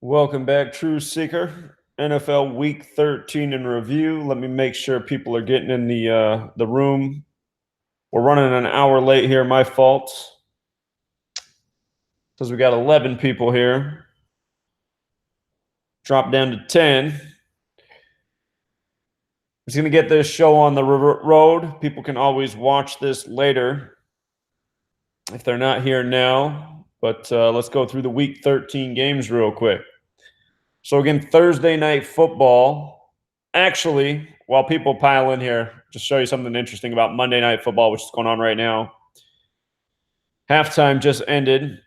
Welcome back, True Seeker. NFL Week 13 in review. Let me make sure people are getting in the room. We're running an hour late here. My fault. Because we got 11 people here. Drop down to 10. Just going to get this show on the road. People can always watch this later if they're not here now. But let's go through the Week 13 games real quick. So again, Thursday night football. Actually, while people pile in here, just show you something interesting about Monday Night Football, which is going on right now. Halftime just ended.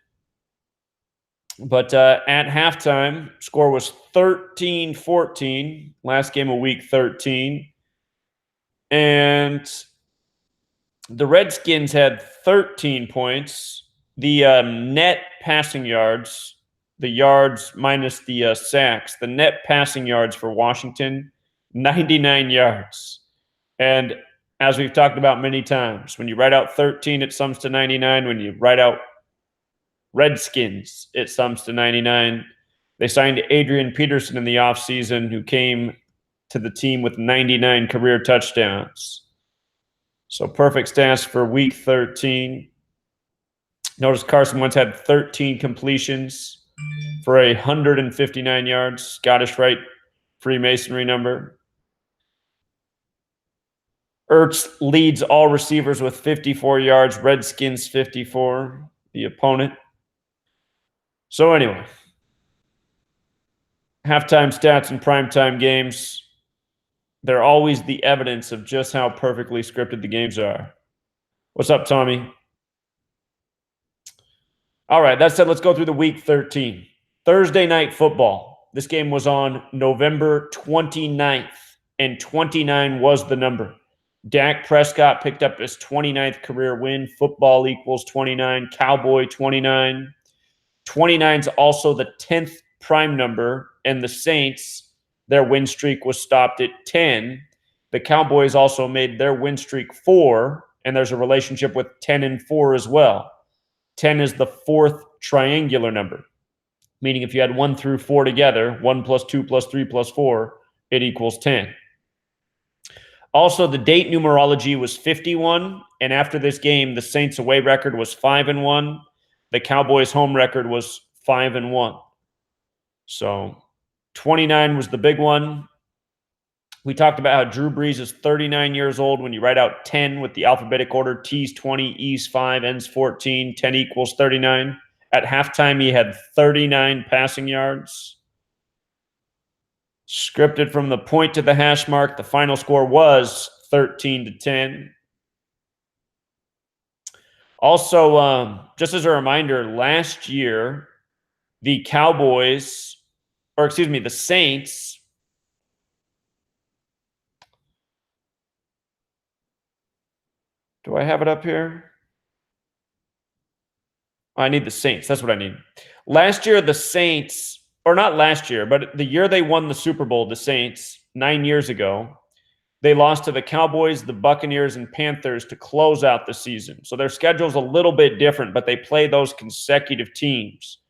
But at halftime, score was 13-14, last game of Week 13. And the Redskins had 13 points. The net passing yards, the yards minus the sacks, the net passing yards for Washington, 99 yards. And as we've talked about many times, when you write out 13, it sums to 99. When you write out Redskins, it sums to 99. They signed Adrian Peterson in the offseason, who came to the team with 99 career touchdowns. So perfect stats for Week 13. Notice Carson Wentz had 13 completions for 159 yards. Scottish Rite Freemasonry number. Ertz leads all receivers with 54 yards. Redskins 54, the opponent. So anyway, halftime stats in primetime games, they're always the evidence of just how perfectly scripted the games are. What's up, Tommy? All right, that said, let's go through the Week 13. Thursday night football. This game was on November 29th, and 29 was the number. Dak Prescott picked up his 29th career win. Football equals 29. Cowboy 29. 29 is also the 10th prime number, and the Saints, their win streak was stopped at 10. The Cowboys also made their win streak 4, and there's a relationship with 10 and 4 as well. 10 is the 4th triangular number, meaning if you had 1 through 4 together, 1 plus 2 plus 3 plus 4, it equals 10. Also, the date numerology was 51, and after this game, the Saints away record was 5-1. The Cowboys home record was 5-1. So 29 was the big one. We talked about how Drew Brees is 39 years old. When you write out 10 with the alphabetic order, T's 20, E's 5, N's 14, 10 equals 39. At halftime, he had 39 passing yards. Scripted from the point to the hash mark, the final score was 13-10. Also, just as a reminder, last year, the Saints, do I have it up here? I need the Saints. That's what I need. Last year, the Saints, or not last year, but the year they won the Super Bowl, the Saints, 9 years ago, they lost to the Cowboys, the Buccaneers, and Panthers to close out the season. So their schedule's a little bit different, but they play those consecutive teams.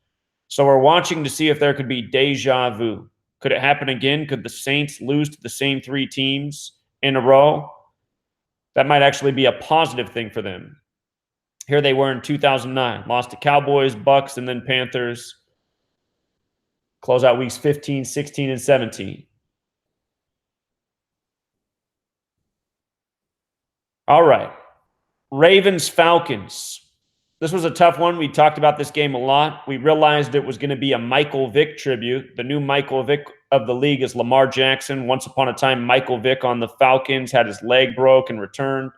So we're watching to see if there could be deja vu. Could it happen again? Could the Saints lose to the same 3 teams in a row? That might actually be a positive thing for them. Here they were in 2009. Lost to Cowboys, Bucks, and then Panthers. Close out weeks 15, 16, and 17. All right. Ravens-Falcons. This was a tough one. We talked about this game a lot. We realized it was going to be a Michael Vick tribute. The new Michael Vick of the league is Lamar Jackson. Once upon a time, Michael Vick on the Falcons had his leg broke and returned.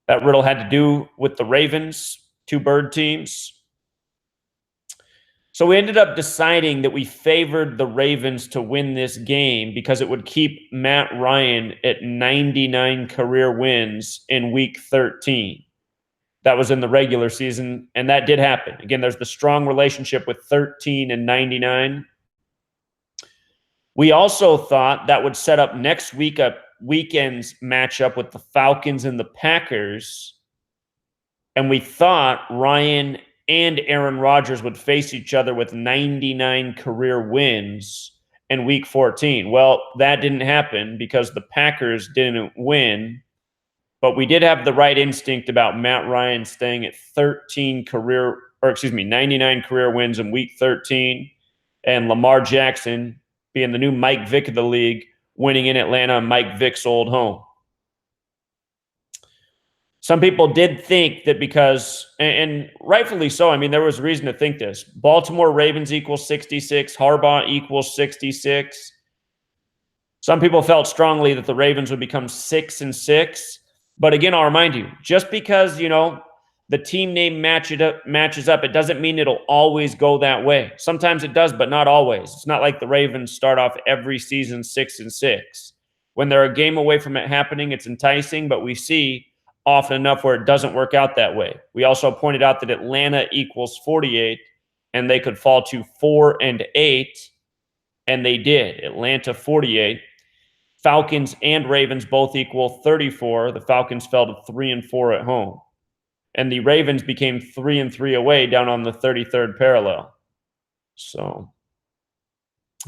That riddle had to do with the Ravens, 2 bird teams. So we ended up deciding that we favored the Ravens to win this game because it would keep Matt Ryan at 99 career wins in Week 13. That was in the regular season, and that did happen. Again, there's the strong relationship with 13 and 99. We also thought that would set up next week a weekend's matchup with the Falcons and the Packers. And we thought Ryan and Aaron Rodgers would face each other with 99 career wins in week 14. Well, that didn't happen because the Packers didn't win, but we did have the right instinct about Matt Ryan staying at 99 career wins in week 13, and Lamar Jackson being the new Mike Vick of the league, winning in Atlanta, Mike Vick's old home. Some people did think that because, and rightfully so, I mean, there was reason to think this. Baltimore Ravens equals 66, Harbaugh equals 66. Some people felt strongly that the Ravens would become 6-6. But again, I'll remind you, just because, the team name matches up, it doesn't mean it'll always go that way. Sometimes it does, but not always. It's not like the Ravens start off every season 6-6. When they're a game away from it happening, it's enticing, but we see often enough where it doesn't work out that way. We also pointed out that Atlanta equals 48, and they could fall to 4-8, and they did. Atlanta 48. Falcons and Ravens both equal 34. The Falcons fell to 3-4 at home. And the Ravens became 3-3 away down on the 33rd parallel. So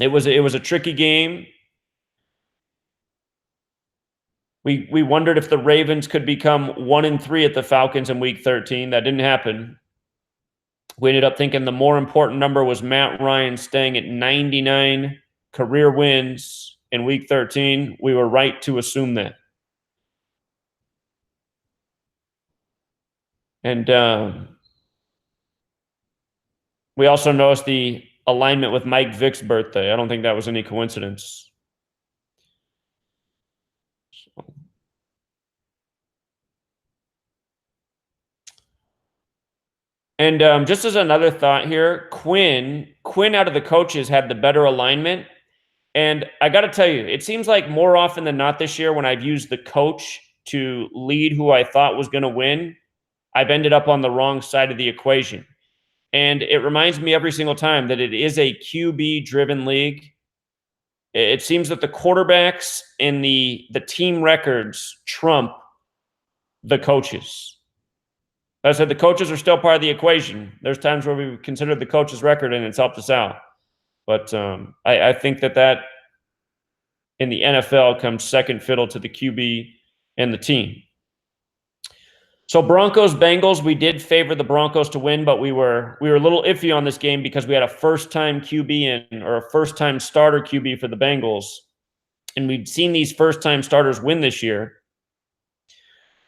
it was a tricky game. We wondered if the Ravens could become 1-3 at the Falcons in week 13. That didn't happen. We ended up thinking the more important number was Matt Ryan staying at 99 career wins in week 13. We were right to assume that. And we also noticed the alignment with Mike Vick's birthday. I don't think that was any coincidence. And just as another thought here, Quinn out of the coaches had the better alignment. And I got to tell you, it seems like more often than not this year when I've used the coach to lead who I thought was going to win, I've ended up on the wrong side of the equation. And it reminds me every single time that it is a QB-driven league. It seems that the quarterbacks and the team records trump the coaches. As I said, the coaches are still part of the equation. There's times where we considered the coach's record and it's helped us out. But I think that in the NFL comes second fiddle to the QB and the team. So Broncos-Bengals, we did favor the Broncos to win, but we were a little iffy on this game because we had a first-time QB or a first-time starter QB for the Bengals. And we'd seen these first-time starters win this year.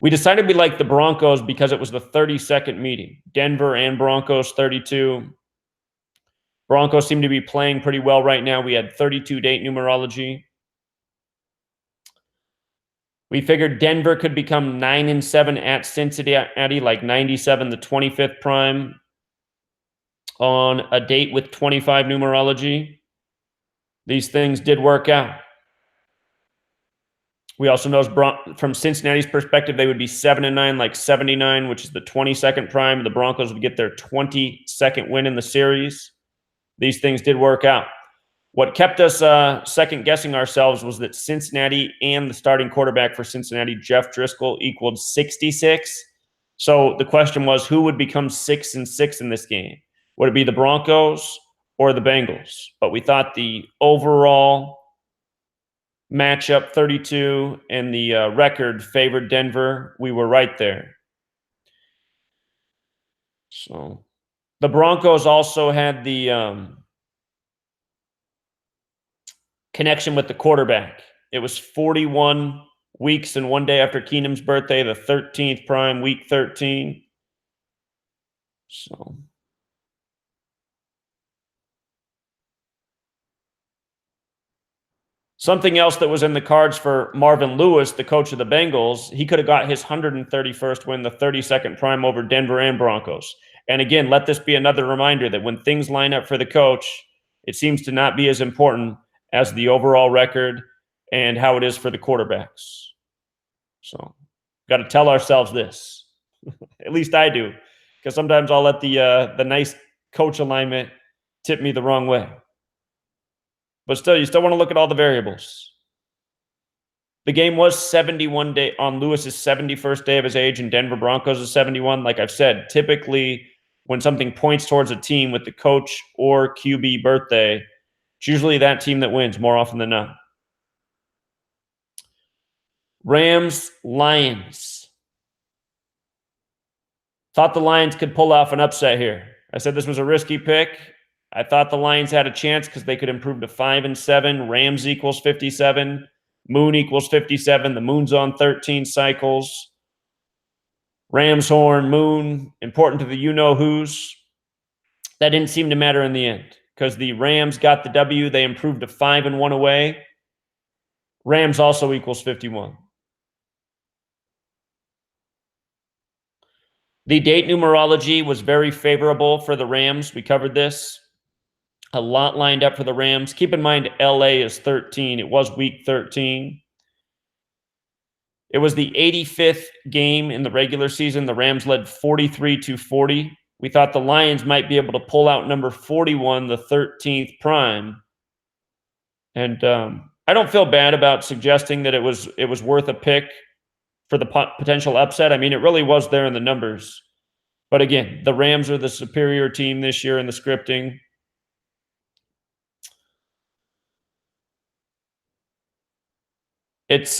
We decided we liked the Broncos because it was the 32nd meeting. Denver and Broncos, 32. Broncos seem to be playing pretty well right now. We had 32 date numerology. We figured Denver could become 9-7 at Cincinnati, like 97, the 25th prime, on a date with 25 numerology. These things did work out. We also know from Cincinnati's perspective, they would be 7-9, like 79, which is the 22nd prime. The Broncos would get their 22nd win in the series. These things did work out. What kept us second-guessing ourselves was that Cincinnati and the starting quarterback for Cincinnati, Jeff Driscoll, equaled 66. So the question was, who would become 6-6 in this game? Would it be the Broncos or the Bengals? But we thought the overall matchup, 32, and the record favored Denver. We were right there. So the Broncos also had the connection with the quarterback. It was 41 weeks and 1 day after Keenum's birthday, the 13th prime, week 13. So something else that was in the cards for Marvin Lewis, the coach of the Bengals, he could have got his 131st win, the 32nd prime over Denver and Broncos. And again, let this be another reminder that when things line up for the coach, it seems to not be as important as the overall record and how it is for the quarterbacks. So, got to tell ourselves this. At least I do, because sometimes I'll let the nice coach alignment tip me the wrong way. But still, you still want to look at all the variables. The game was 71 day on Lewis's 71st day of his age, and Denver Broncos is 71. Like I've said, typically when something points towards a team with the coach or QB birthday, it's usually that team that wins more often than not. Rams, Lions. Thought the Lions could pull off an upset here. I said this was a risky pick. I thought the Lions had a chance because they could improve to 5-7. Rams equals 57. Moon equals 57. The moon's on 13 cycles. Ram's horn, moon, important to the you-know-whos. That didn't seem to matter in the end because the Rams got the W. They improved to 5-1 away. Rams also equals 51. The date numerology was very favorable for the Rams. We covered this. A lot lined up for the Rams. Keep in mind, LA is 13. It was week 13. It was the 85th game in the regular season. The Rams led 43-40. We thought the Lions might be able to pull out number 41, the 13th prime. And I don't feel bad about suggesting that it was worth a pick for the potential upset. I mean, it really was there in the numbers. But again, the Rams are the superior team this year in the scripting. It's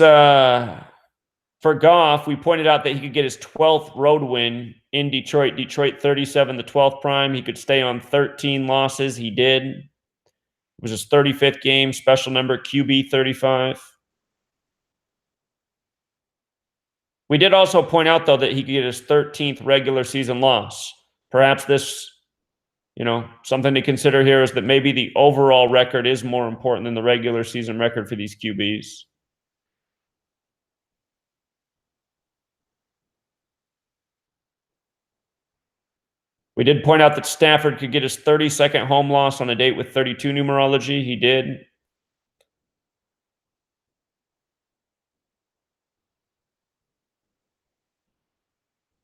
for Goff, we pointed out that he could get his 12th road win in Detroit. Detroit 37, the 12th prime. He could stay on 13 losses. He did. It was his 35th game, special number QB 35. We did also point out, though, that he could get his 13th regular season loss. Perhaps this, something to consider here is that maybe the overall record is more important than the regular season record for these QBs. We did point out that Stafford could get his 32nd home loss on a date with 32 numerology. He did.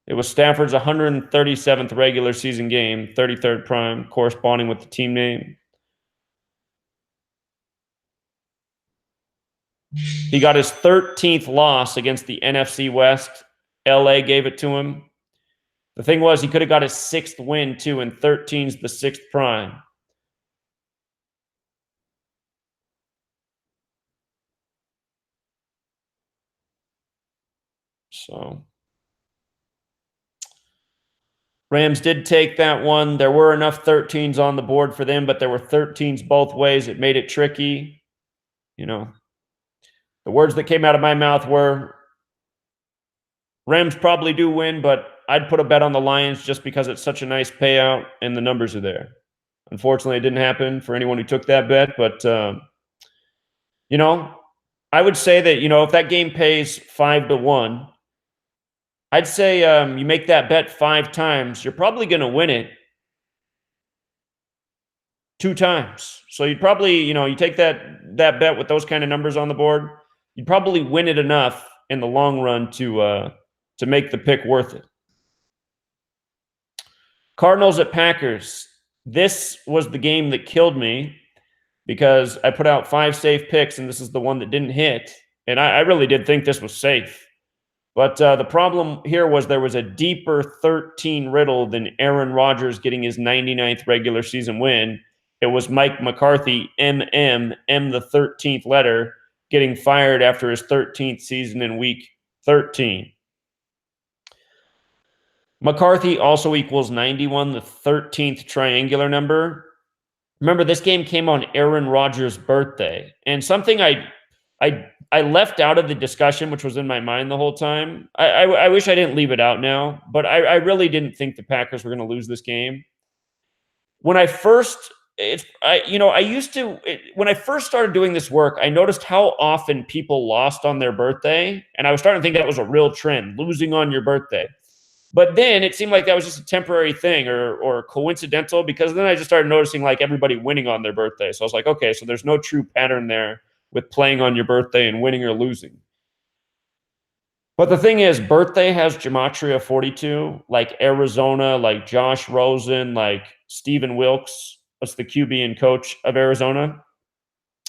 It was Stafford's 137th regular season game, 33rd prime, corresponding with the team name. He got his 13th loss against the NFC West. LA gave it to him. The thing was, he could have got his 6th win, too, and 13's the 6th prime. So Rams did take that one. There were enough 13s on the board for them, but there were 13s both ways. It made it tricky. The words that came out of my mouth were, Rams probably do win, but I'd put a bet on the Lions just because it's such a nice payout and the numbers are there. Unfortunately, it didn't happen for anyone who took that bet, but, I would say that, if that game pays 5-1, I'd say you make that bet 5 times, you're probably going to win it 2 times. So you'd probably, you take that bet with those kind of numbers on the board, you'd probably win it enough in the long run to make the pick worth it. Cardinals at Packers. This was the game that killed me because I put out 5 safe picks, and this is the one that didn't hit. And I really did think this was safe. But the problem here was there was a deeper 13 riddle than Aaron Rodgers getting his 99th regular season win. It was Mike McCarthy, M the 13th letter, getting fired after his 13th season in week 13. McCarthy also equals 91, the 13th triangular number. Remember, this game came on Aaron Rodgers' birthday. And something I left out of the discussion, which was in my mind the whole time. I wish I didn't leave it out now, but I really didn't think the Packers were going to lose this game. When I first started doing this work, I noticed how often people lost on their birthday, and I was starting to think that was a real trend, losing on your birthday. But then it seemed like that was just a temporary thing or coincidental, because then I just started noticing like everybody winning on their birthday. So I was like, okay, so there's no true pattern there with playing on your birthday and winning or losing. But the thing is, birthday has gematria 42, like Arizona, like Josh Rosen, like Stephen Wilkes. That's the QB and coach of Arizona.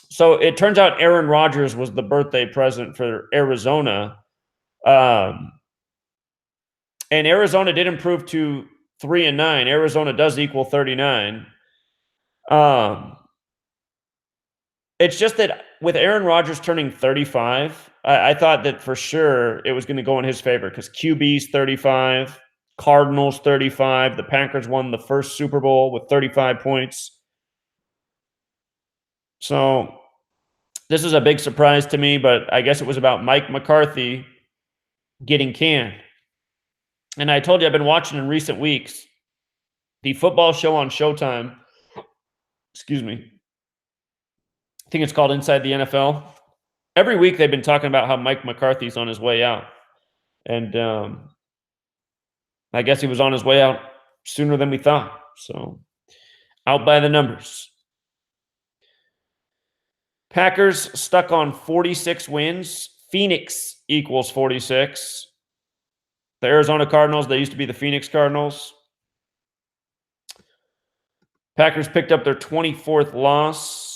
So it turns out Aaron Rodgers was the birthday present for Arizona. And Arizona did improve to 3-9. Arizona does equal 39. It's just that with Aaron Rodgers turning 35, I thought that for sure it was going to go in his favor because QB's 35, Cardinals 35. The Packers won the first Super Bowl with 35 points. So this is a big surprise to me, but I guess it was about Mike McCarthy getting canned. And I told you I've been watching in recent weeks the football show on Showtime. Excuse me. I think it's called Inside the NFL. Every week they've been talking about how Mike McCarthy's on his way out. And I guess he was on his way out sooner than we thought. So out by the numbers. Packers stuck on 46 wins. Phoenix equals 46. The Arizona Cardinals, they used to be the Phoenix Cardinals. Packers picked up their 24th loss.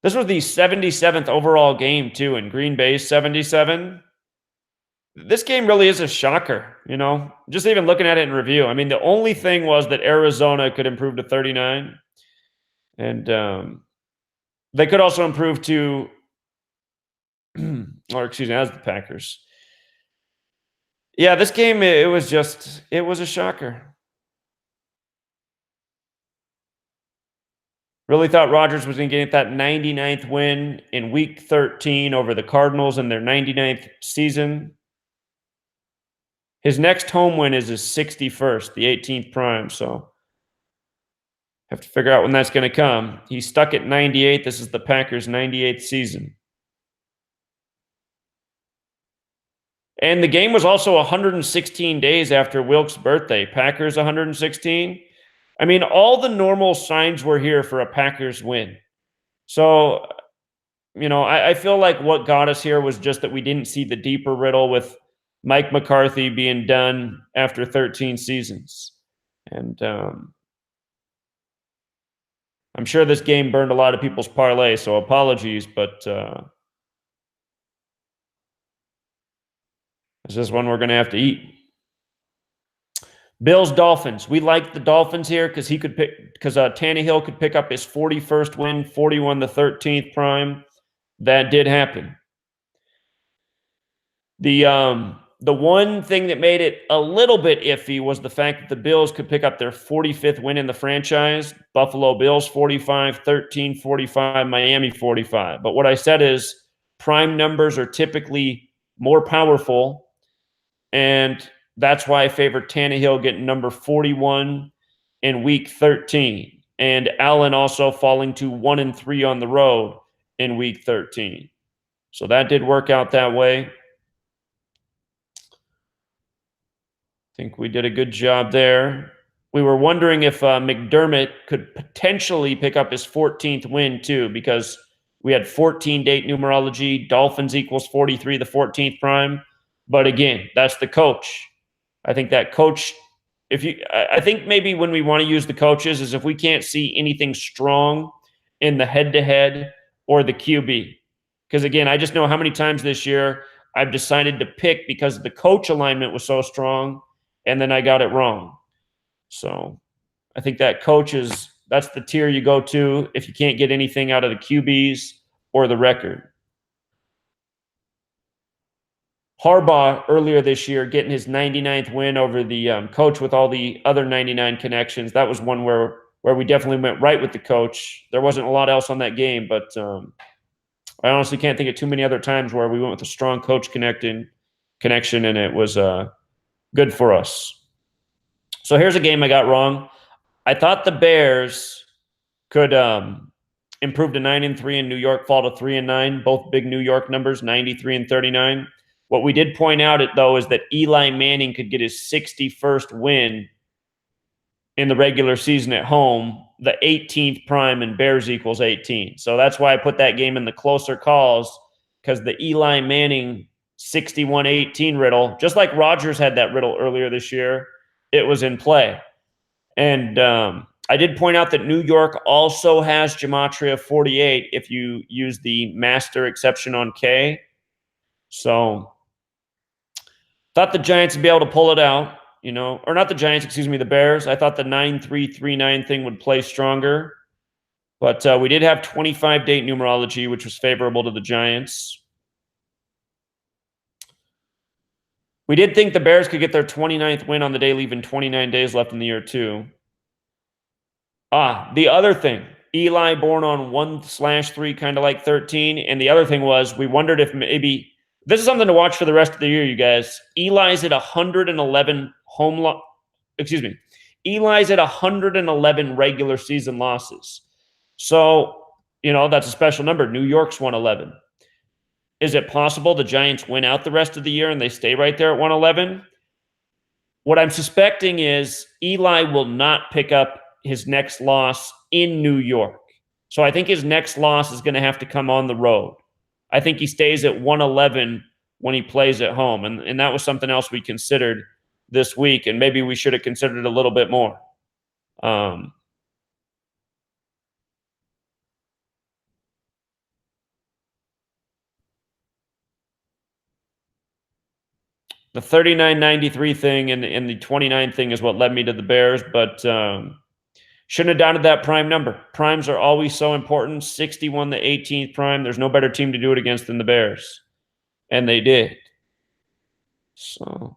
This was the 77th overall game, too, in Green Bay, 77. This game really is a shocker, you know, just even looking at it in review. I mean, the only thing was that Arizona could improve to 39. And they could also improve to, or excuse me, as the Packers. Yeah, this game, it was a shocker. Really thought Rodgers was going to get that 99th win in Week 13 over the Cardinals in their 99th season. His next home win is his 61st, the 18th prime, so have to figure out when that's going to come. He's stuck at 98. This is the Packers' 98th season. And the game was also 116 days after Wilkes' birthday. Packers 116. I mean, all the normal signs were here for a Packers win. So, you know, I feel like what got us here was just that we didn't see the deeper riddle with Mike McCarthy being done after 13 seasons. And I'm sure this game burned a lot of people's parlay, so apologies, but this is one we're going to have to eat. Bills Dolphins. We like the Dolphins here because Tannehill could pick up his 41st win, 41 the 13th prime. That did happen. The one thing that made it a little bit iffy was the fact that the Bills could pick up their 45th win in the franchise. Buffalo Bills 45, 13, 45, Miami 45. But what I said is prime numbers are typically more powerful, and that's why I favor Tannehill getting number 41 in Week 13, and Allen also falling to 1-3 on the road in Week 13. So that did work out that way. I think we did a good job there. We were wondering if McDermott could potentially pick up his 14th win too, because we had 14 date numerology. Dolphins equals 43, the 14th prime. But again, that's the coach. I think that coach, I think maybe when we want to use the coaches is if we can't see anything strong in the head-to-head or the QB. Because again, I just know how many times this year I've decided to pick because the coach alignment was so strong, and then I got it wrong. So I think that that's the tier you go to if you can't get anything out of the QBs or the record. Harbaugh earlier this year getting his 99th win over the coach with all the other 99 connections. That was one where we definitely went right with the coach. There wasn't a lot else on that game, but I honestly can't think of too many other times where we went with a strong coach connection, and it was good for us. So here's a game I got wrong. I thought the Bears could improve to 9-3 in New York, fall to 3-9, both big New York numbers, 93 and 39. What we did point out, though, is that Eli Manning could get his 61st win in the regular season at home, the 18th prime, and Bears equals 18. So that's why I put that game in the closer calls, because the Eli Manning 61-18 riddle, just like Rodgers had that riddle earlier this year, it was in play. And I did point out that New York also has Gematria 48 if you use the master exception on K. So thought the Giants would be able to pull it out. or not the Giants, excuse me, the Bears. I thought the 9-3-3-9 thing would play stronger. But we did have 25 date numerology, which was favorable to the Giants. We did think the Bears could get their 29th win on the day, leaving 29 days left in the year, too. The other thing, Eli born on 1/3, kind of like 13. And the other thing was, we wondered if maybe this is something to watch for the rest of the year, you guys. Eli's at 111 Eli's at 111 regular season losses. So, that's a special number. New York's 111. Is it possible the Giants win out the rest of the year and they stay right there at 111? What I'm suspecting is Eli will not pick up his next loss in New York. So I think his next loss is going to have to come on the road. I think he stays at 111 when he plays at home. And that was something else we considered this week, and maybe we should have considered it a little bit more. The 39.93 thing and the 29 thing is what led me to the Bears, but shouldn't have doubted that prime number. Primes are always so important. 61 the 18th prime. There's no better team to do it against than the Bears. And they did. So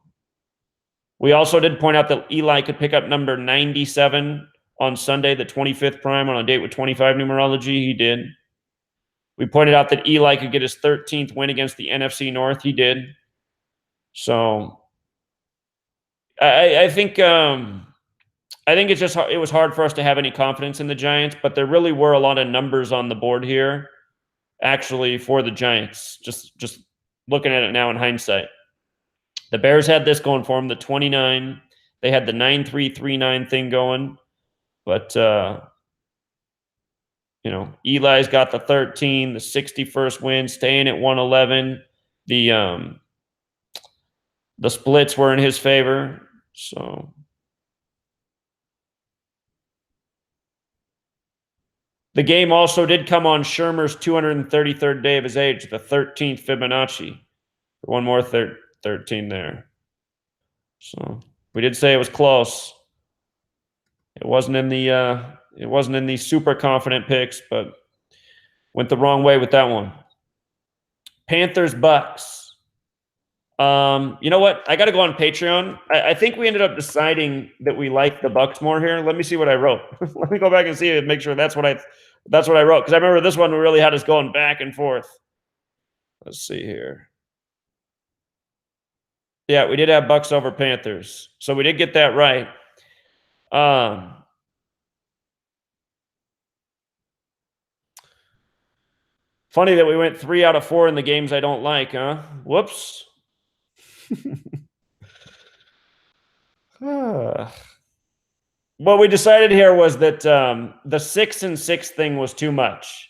we also did point out that Eli could pick up number 97 on Sunday, the 25th prime, on a date with 25 numerology. He did. We pointed out that Eli could get his 13th win against the NFC North. He did. So I think it's just it was hard for us to have any confidence in the Giants, but there really were a lot of numbers on the board here, actually, for the Giants. Just looking at it now in hindsight, the Bears had this going for them, the 29. They had the 9-3-3-9 thing going, but Eli's got the 13, the 61st win, staying at 111. The splits were in his favor, so. The game also did come on Shermer's 233rd day of his age, the 13th Fibonacci. One more 13 there. So we did say it was close. It wasn't in the super confident picks, but went the wrong way with that one. Panthers Bucks. You know what? I got to go on Patreon. I think we ended up deciding that we like the Bucks more here. Let me see what I wrote. Let me go back and see it and make sure that's what I wrote, because I remember this one really had us going back and forth. Let's see here. Yeah, we did have Bucks over Panthers, so we did get that right. Funny that we went 3 out of 4 in the games I don't like, huh? Whoops. What we decided here was that the 6-6 thing was too much.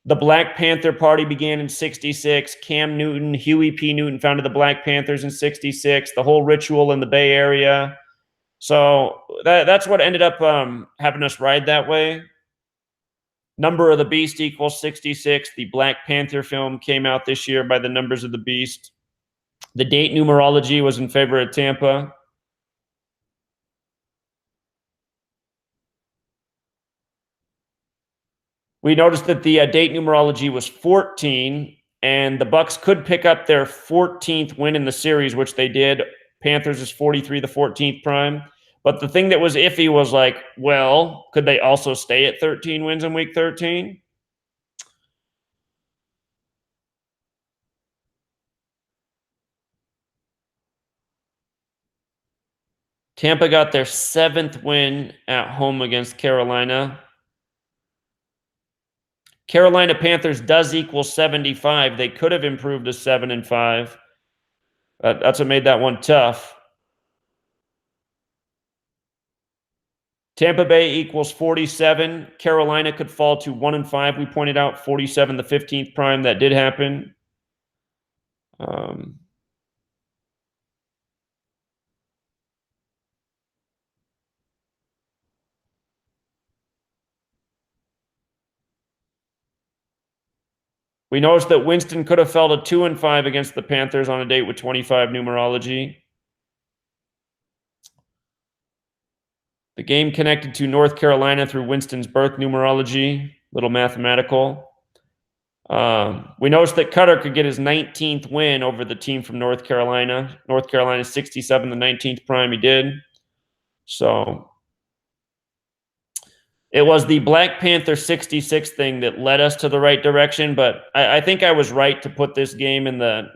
The Black Panther Party began in 66. Cam Newton, Huey P. Newton founded the Black Panthers in 66. The whole ritual in the Bay Area. So that's what ended up having us ride that way. Number of the Beast equals 66. The Black Panther film came out this year by the Numbers of the Beast. The date numerology was in favor of Tampa. We noticed that the date numerology was 14, and the Bucks could pick up their 14th win in the series, which they did. Panthers is 43, the 14th prime. But the thing that was iffy was like, well, could they also stay at 13 wins in week 13? Tampa got their 7th win at home against Carolina. Carolina Panthers does equal 75. They could have improved to 7-5. That's what made that one tough. Tampa Bay equals 47. Carolina could fall to 1-5. We pointed out 47, the 15th prime. That did happen. We noticed that Winston could have fell to 2-5 against the Panthers on a date with 25 numerology. The game connected to North Carolina through Winston's birth numerology, little mathematical. We noticed that Cutter could get his 19th win over the team from North Carolina. North Carolina 67, the 19th prime he did. So it was the Black Panther 66 thing that led us to the right direction, but I think I was right to put this game in the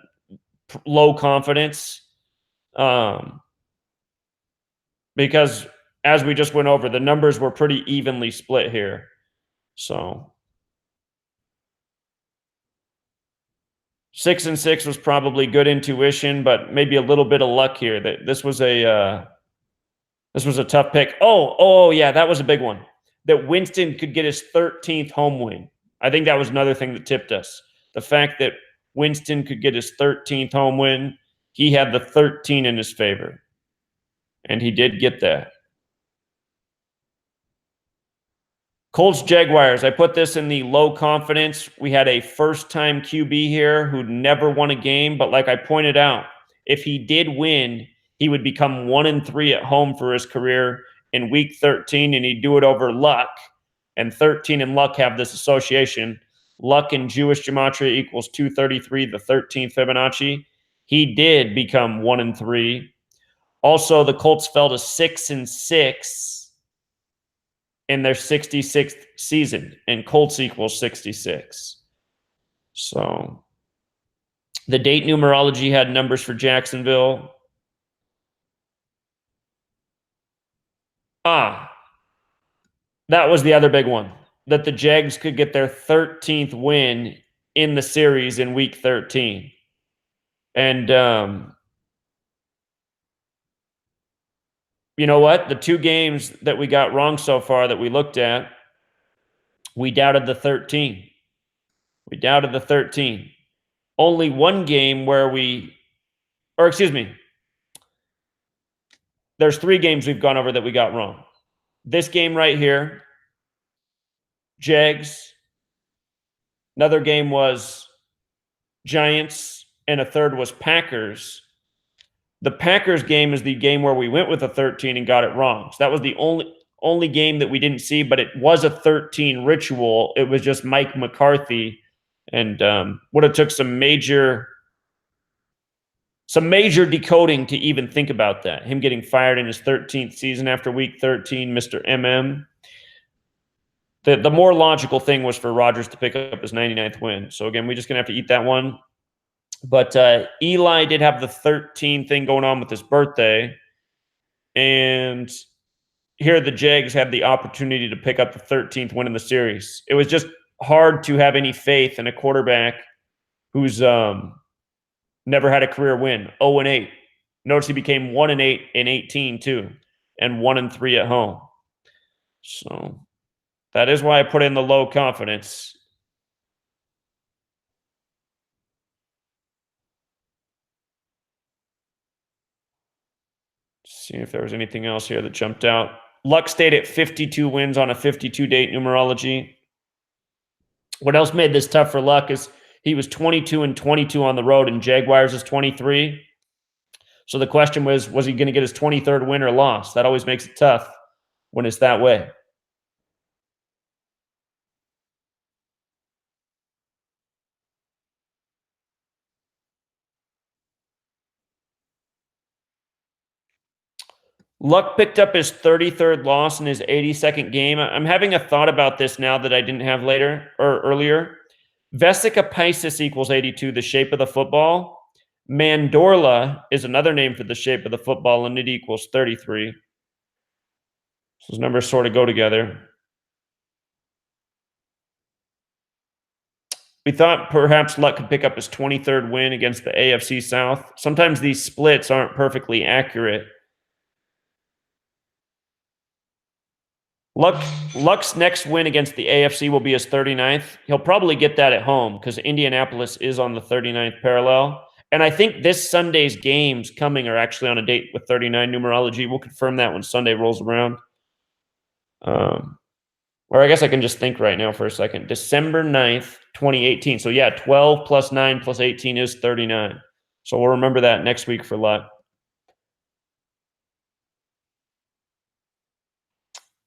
low confidence because as we just went over, the numbers were pretty evenly split here. So 6-6 was probably good intuition, but maybe a little bit of luck here. That this was a tough pick. Oh yeah, that was a big one. That Winston could get his 13th home win. I think that was another thing that tipped us. The fact that Winston could get his 13th home win, he had the 13 in his favor. And he did get that. Colts Jaguars. I put this in the low confidence. We had a first-time QB here who never won a game, but like I pointed out, if he did win, he would become 1-3 at home for his career in week 13, and he'd do it over Luck. And 13 and Luck have this association. Luck in Jewish gematria equals 233, the 13th Fibonacci. He did become 1-3. Also, the Colts fell to 6-6 in their 66th season, and Colts equals 66. So the date numerology had numbers for Jacksonville. That was the other big one, that the Jags could get their 13th win in the series in week 13. And you know what? The two games that we got wrong so far that we looked at, we doubted the 13. We doubted the 13. Only one game where there's three games we've gone over that we got wrong. This game right here, Jags. Another game was Giants, and a third was Packers. The Packers game is the game where we went with a 13 and got it wrong. So that was the only game that we didn't see, but it was a 13 ritual. It was just Mike McCarthy, and would have took some major decoding to even think about that. Him getting fired in his 13th season after week 13, Mr. MM. The more logical thing was for Rodgers to pick up his 99th win. So again, we're just going to have to eat that one. But Eli did have the 13 thing going on with his birthday. And here the Jags had the opportunity to pick up the 13th win in the series. It was just hard to have any faith in a quarterback who's never had a career win, 0-8. Notice he became 1-8 in 18 too, and 1-3 at home. So that is why I put in the low confidence. See if there was anything else here that jumped out. Luck stayed at 52 wins on a 52-date numerology. What else made this tough for Luck is he was 22-22 on the road, and Jaguars is 23. So the question was he going to get his 23rd win or loss? That always makes it tough when it's that way. Luck picked up his 33rd loss in his 82nd game. I'm having a thought about this now that I didn't have earlier. Vesica Piscis equals 82, the shape of the football. Mandorla is another name for the shape of the football, and it equals 33. So those numbers sort of go together. We thought perhaps Luck could pick up his 23rd win against the AFC South. Sometimes these splits aren't perfectly accurate. Luck's next win against the AFC will be his 39th. He'll probably get that at home because Indianapolis is on the 39th parallel. And I think this Sunday's games coming are actually on a date with 39 numerology. We'll confirm that when Sunday rolls around. Or I guess I can just think right now for a second. December 9th, 2018. So yeah, 12 plus 9 plus 18 is 39. So we'll remember that next week for Luck.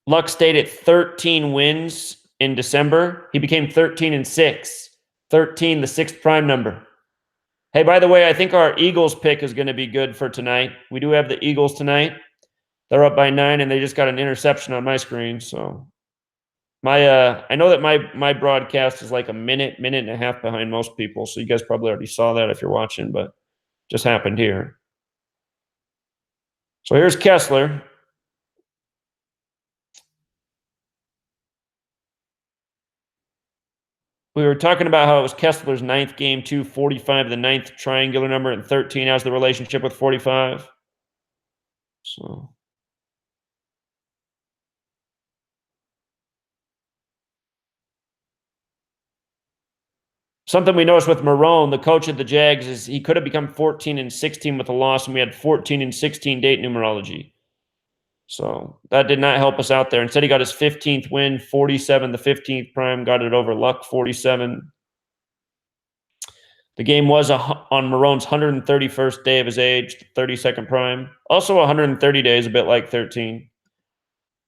Luck stayed at 13 wins in December. He became 13-6. 13, the sixth prime number. Hey, by the way, I think our Eagles pick is going to be good for tonight. We do have the Eagles tonight. They're up by 9, and they just got an interception on my screen. So I know that my broadcast is like a minute and a half behind most people. So you guys probably already saw that if you're watching, but just happened here. So here's Kessler. We were talking about how it was Kessler's 9th game, 245, the 9th triangular number, and 13 has the relationship with 45. So something we noticed with Marone, the coach of the Jags, is he could have become 14-16 with a loss, and we had 14-16 date numerology. So that did not help us out there. Instead, he got his 15th win, 47, the 15th prime, got it over Luck, 47. The game was on Marone's 131st day of his age, 32nd prime. Also 130 days, a bit like 13.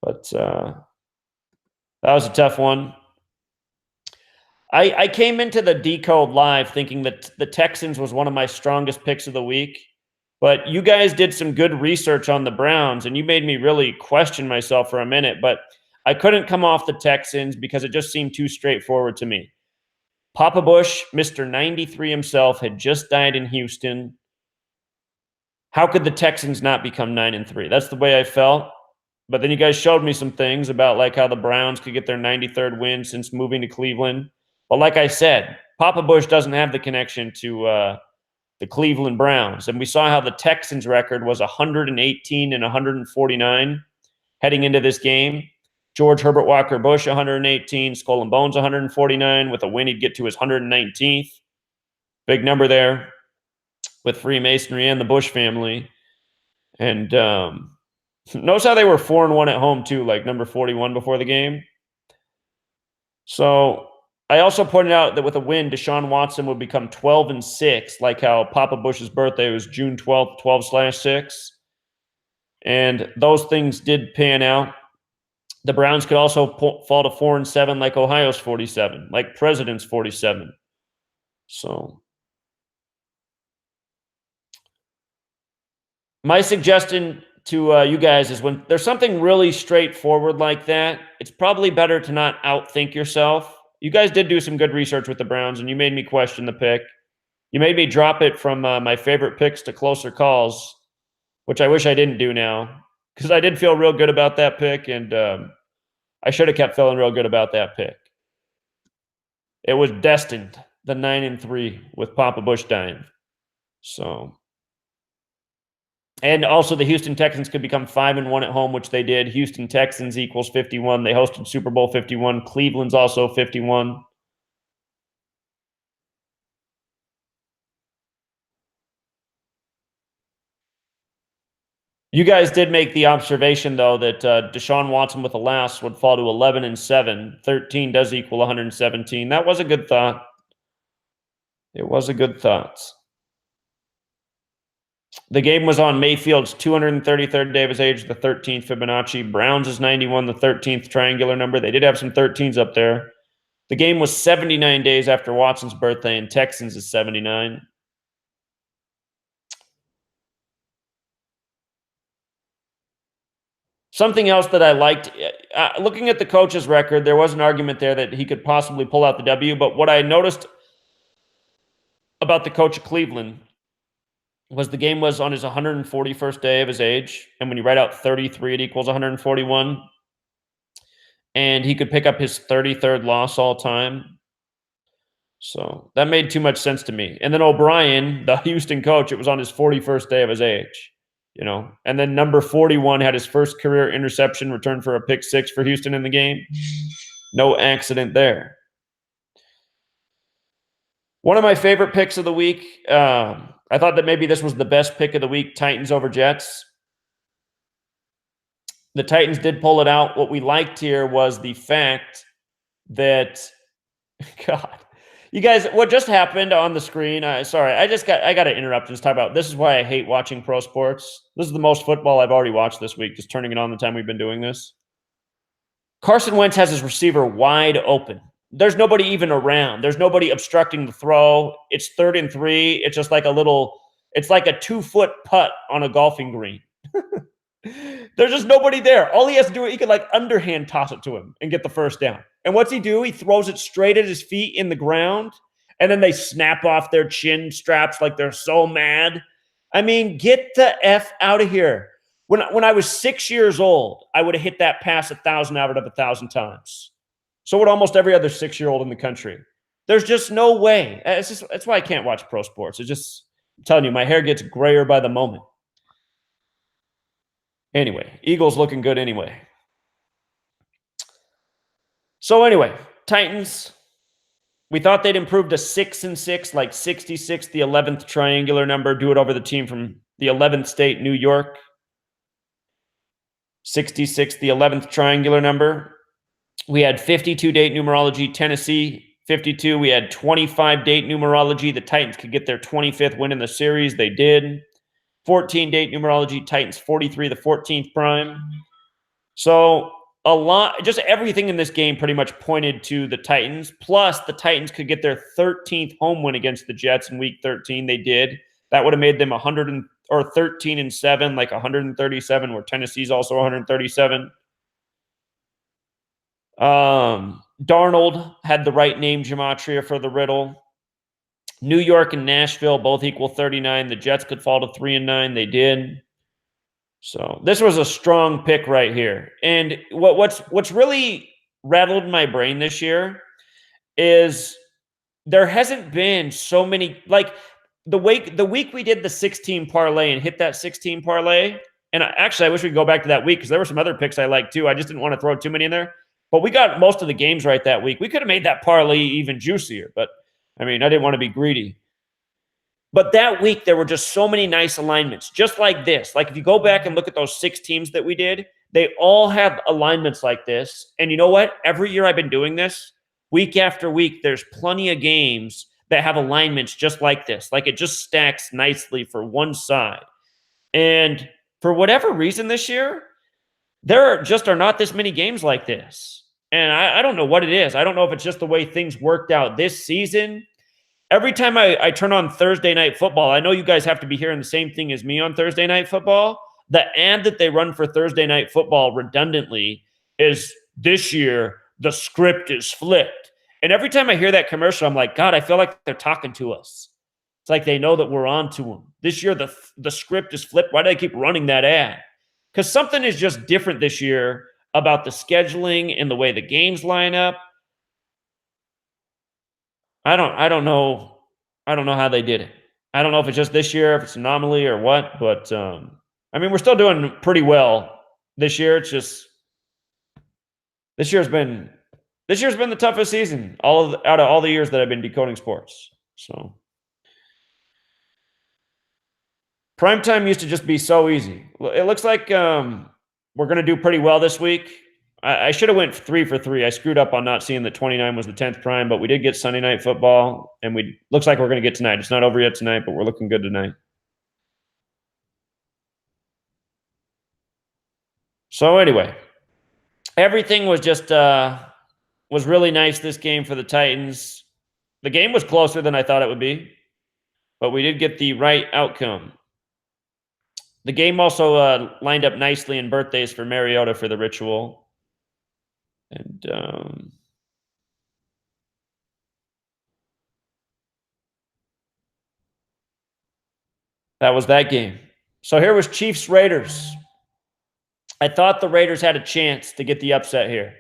But that was a tough one. I came into the Decode Live thinking that the Texans was one of my strongest picks of the week. But you guys did some good research on the Browns, and you made me really question myself for a minute. But I couldn't come off the Texans because it just seemed too straightforward to me. Papa Bush, Mr. 93 himself, had just died in Houston. How could the Texans not become 9-3? That's the way I felt. But then you guys showed me some things about like how the Browns could get their 93rd win since moving to Cleveland. But like I said, Papa Bush doesn't have the connection to the Cleveland Browns. And we saw how the Texans' record was 118-149 heading into this game. George Herbert Walker Bush, 118. Skull and Bones, 149. With a win, he'd get to his 119th. Big number there with Freemasonry and the Bush family. And notice how they were 4-1 at home, too, like number 41 before the game. So I also pointed out that with a win, Deshaun Watson would become 12-6, like how Papa Bush's birthday was June 12th, 12/6. And those things did pan out. The Browns could also fall to 4-7 like Ohio's 47, like President's 47. So my suggestion to you guys is when there's something really straightforward like that, it's probably better to not outthink yourself. You guys did do some good research with the Browns, and you made me question the pick. You made me drop it from my favorite picks to closer calls, which I wish I didn't do now, because I did feel real good about that pick, and I should have kept feeling real good about that pick. It was destined, the 9-3 with Papa Bush dying. So, and also the Houston Texans could become 5-1 at home, which they did. Houston Texans equals 51. They hosted Super Bowl 51. Cleveland's also 51. You guys did make the observation, though, that Deshaun Watson with a loss would fall to 11-7. 13 does equal 117. That was a good thought. It was a good thought. The game was on Mayfield's 233rd day of his age, the 13th Fibonacci. Browns is 91, the 13th triangular number. They did have some 13s up there. The game was 79 days after Watson's birthday, and Texans is 79. Something else that I liked, looking at the coach's record, there was an argument there that he could possibly pull out the W. But what I noticed about the coach of Cleveland was the game was on his 141st day of his age. And when you write out 33, it equals 141. And he could pick up his 33rd loss all time. So that made too much sense to me. And then O'Brien, the Houston coach, it was on his 41st day of his age. You know, and then number 41 had his first career interception returned for a pick 6 for Houston in the game. No accident there. One of my favorite picks of the week, I thought that maybe this was the best pick of the week, Titans over Jets. The Titans did pull it out. What we liked here was the fact that, God, you guys, what just happened on the screen? Sorry, I got to interrupt and just talk about this. Is why I hate watching pro sports. This is the most football I've already watched this week. Just turning it on the time we've been doing this. Carson Wentz has his receiver wide open. There's nobody even around. There's nobody obstructing the throw. It's 3rd and 3. It's just like it's like a 2-foot putt on a golfing green. There's just nobody there. All he has to do, he could like underhand toss it to him and get the first down. And what's he do? He throws it straight at his feet in the ground, and then they snap off their chin straps like they're so mad. I mean, get the F out of here. When I was 6 years old, I would have hit that pass 1,000 out of 1,000 times. So would almost every other 6-year-old in the country. There's just no way. That's why I can't watch pro sports. I'm telling you, my hair gets grayer by the moment. Anyway, Eagles looking good anyway. So anyway, Titans, we thought they'd improve to 6-6, like 66, the 11th triangular number, do it over the team from the 11th state, New York. 66, the 11th triangular number. We had 52 date numerology, Tennessee, 52. We had 25 date numerology. The Titans could get their 25th win in the series. They did. 14 date numerology, Titans 43, the 14th prime. So a lot, just everything in this game pretty much pointed to the Titans. Plus, the Titans could get their 13th home win against the Jets in Week 13. They did. That would have made them 13-7, like 137, where Tennessee's also 137. Darnold had the right name gematria for the riddle. New York and Nashville both equal 39. The Jets could fall to 3-9. They did. So this was a strong pick right here. And what's really rattled my brain this year is there hasn't been so many, like the week we did the 16 parlay and hit that 16 parlay. And I wish we could go back to that week because there were some other picks I liked too. I just didn't want to throw too many in there. But we got most of the games right that week. We could have made that parlay even juicier, but I mean, I didn't want to be greedy. But that week, there were just so many nice alignments, just like this. Like if you go back and look at those 6 teams that we did, they all have alignments like this. And you know what? Every year I've been doing this, week after week, there's plenty of games that have alignments just like this. Like it just stacks nicely for one side. And for whatever reason this year, there just are not this many games like this. And I don't know what it is. I don't know if it's just the way things worked out this season. Every time I turn on Thursday Night Football, I know you guys have to be hearing the same thing as me on Thursday Night Football. The ad that they run for Thursday Night Football redundantly is this year, the script is flipped. And every time I hear that commercial, I'm like, God, I feel like they're talking to us. It's like they know that we're on to them. This year, the script is flipped. Why do they keep running that ad? Because something is just different this year about the scheduling and the way the games line up. I don't know. I don't know how they did it. I don't know if it's just this year, if it's an anomaly or what, but I mean, we're still doing pretty well this year. It's just this year's been the toughest season out of all the years that I've been decoding sports. So primetime used to just be so easy. It looks like we're going to do pretty well this week. I should have went 3 for 3. I screwed up on not seeing that 29 was the 10th prime, but we did get Sunday Night Football, and looks like we're going to get tonight. It's not over yet tonight, but we're looking good tonight. So anyway, everything was just was really nice this game for the Titans. The game was closer than I thought it would be, but we did get the right outcome. The game also lined up nicely in birthdays for Mariota for the ritual. And that was that game. So here was Chiefs-Raiders. I thought the Raiders had a chance to get the upset here.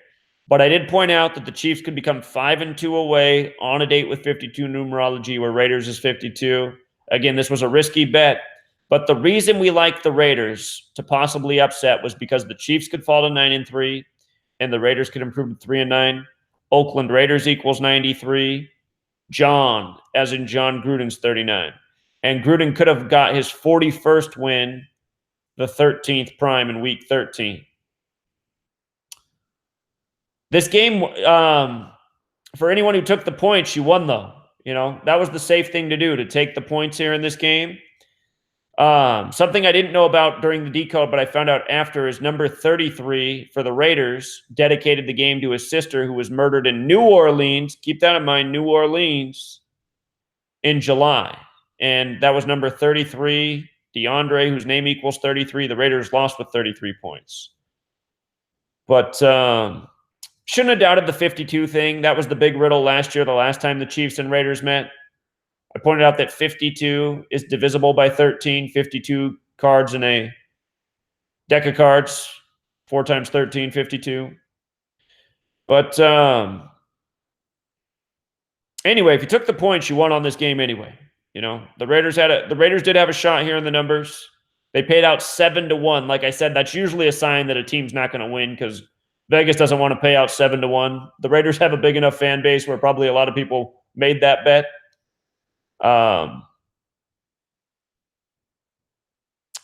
But I did point out that the Chiefs could become 5-2 away on a date with 52 numerology where Raiders is 52. Again, this was a risky bet. But the reason we liked the Raiders to possibly upset was because the Chiefs could fall to 9-3 and the Raiders could improve to 3-9. Oakland Raiders equals 93. John, as in John Gruden's 39. And Gruden could have got his 41st win, the 13th prime in week 13. This game, for anyone who took the points, you won though. You know, that was the safe thing to do, to take the points here in this game. Something I didn't know about during the decode, but I found out after, is number 33 for the Raiders dedicated the game to his sister who was murdered in New Orleans. Keep that in mind, New Orleans, in July. And that was number 33, DeAndre, whose name equals 33. The Raiders lost with 33 points. But shouldn't have doubted the 52 thing. That was the big riddle last year, the last time the Chiefs and Raiders met. I pointed out that 52 is divisible by 13, 52 cards in a deck of cards, 4 times 13, 52. But anyway, if you took the points, you won on this game anyway. You know, the Raiders did have a shot here in the numbers. They paid out 7-1. Like I said, that's usually a sign that a team's not going to win because Vegas doesn't want to pay out 7-1. The Raiders have a big enough fan base where probably a lot of people made that bet.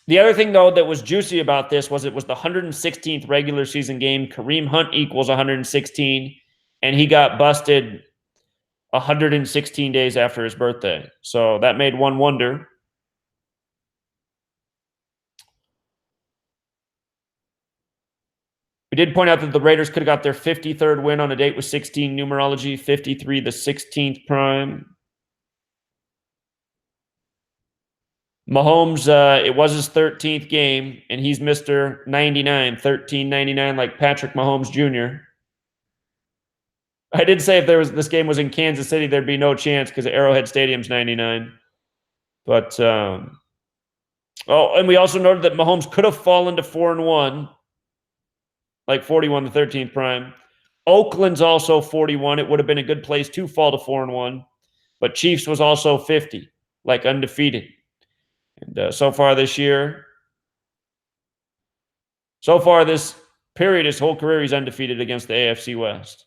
The other thing, though, that was juicy about this was it was the 116th regular season game. Kareem Hunt equals 116, and he got busted 116 days after his birthday. So that made one wonder. We did point out that the Raiders could have got their 53rd win on a date with 16 numerology, 53 the 16th prime. Mahomes, it was his 13th game, and he's Mr. 99, 1399, like Patrick Mahomes Jr. I did say if this game was in Kansas City, there'd be no chance because Arrowhead Stadium's 99. But and we also noted that Mahomes could have fallen to 4-1, like 41 the 13th prime. Oakland's also 41. It would have been a good place to fall to 4-1. But Chiefs was also 50, like undefeated. And so far this year, this period, his whole career, he's undefeated against the AFC West.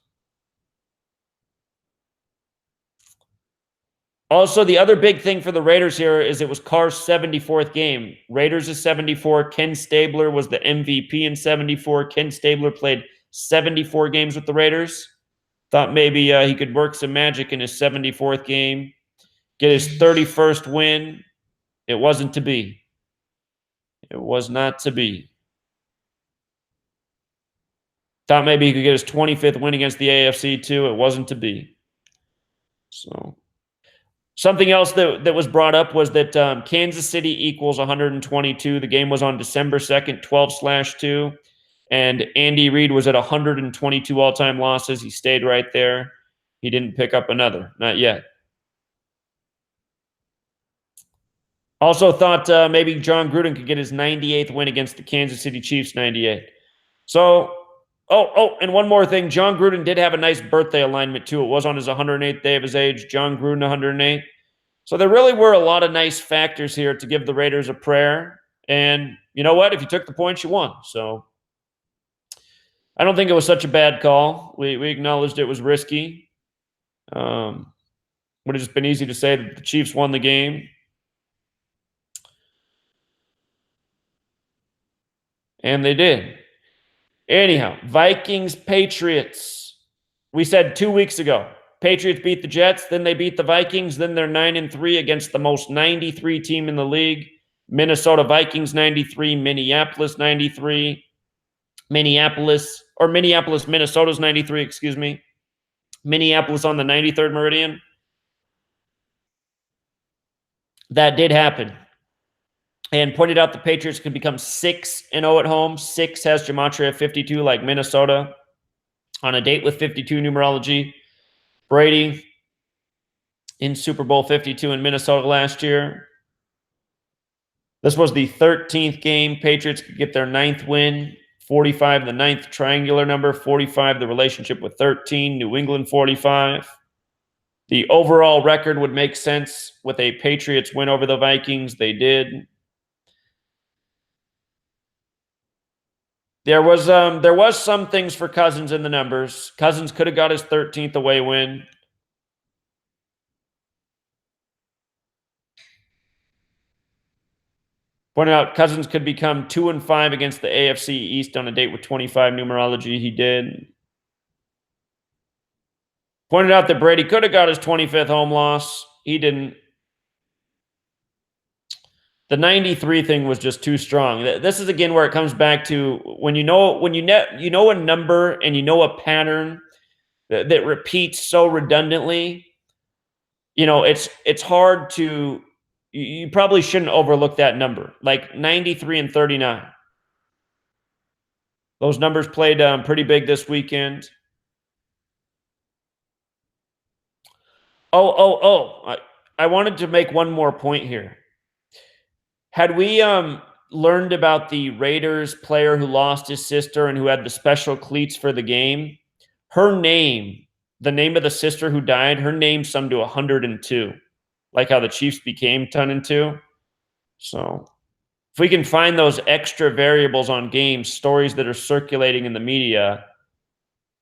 Also, the other big thing for the Raiders here is it was Carr's 74th game. Raiders is 74. Ken Stabler was the MVP in 74. Ken Stabler played 74 games with the Raiders. Thought maybe he could work some magic in his 74th game, get his 31st win. It wasn't to be. It was not to be. Thought maybe he could get his 25th win against the AFC too. It wasn't to be. So something else that was brought up was that Kansas City equals 122. The game was on December 2nd, 12/2. And Andy Reid was at 122 all-time losses. He stayed right there. He didn't pick up another. Not yet. Also thought maybe John Gruden could get his 98th win against the Kansas City Chiefs, 98. So, and one more thing. John Gruden did have a nice birthday alignment, too. It was on his 108th day of his age. John Gruden, 108. So there really were a lot of nice factors here to give the Raiders a prayer. And you know what? If you took the points, you won. So I don't think it was such a bad call. We acknowledged it was risky. Would have just been easy to say that the Chiefs won the game. And they did. Anyhow, Vikings, Patriots. We said 2 weeks ago, Patriots beat the Jets, then they beat the Vikings, then they're 9-3 against the most 93 team in the league. Minnesota Vikings 93, Minneapolis 93. Minneapolis, Minnesota's 93, excuse me. Minneapolis on the 93rd meridian. That did happen. And pointed out the Patriots could become 6-0 at home. 6 has gematria 52 like Minnesota. On a date with 52 numerology. Brady in Super Bowl 52 in Minnesota last year. This was the 13th game. Patriots could get their 9th win. 45, the 9th triangular number. 45, the relationship with 13. New England 45. The overall record would make sense with a Patriots win over the Vikings. They did. There was some things for Cousins in the numbers. Cousins could have got his 13th away win. Pointed out Cousins could become 2-5 against the AFC East on a date with 25 numerology. He did. Pointed out that Brady could have got his 25th home loss. He didn't. The 93 thing was just too strong. This is again where it comes back to when you know a number and you know a pattern that repeats so redundantly. It's hard to. You probably shouldn't overlook that number, like 93 and 39. Those numbers played pretty big this weekend. I wanted to make one more point here. Had we learned about the Raiders player who lost his sister and who had the special cleats for the game, her name, the name of the sister who died, her name summed to 102, like how the Chiefs became 10-2. So if we can find those extra variables on games, stories that are circulating in the media,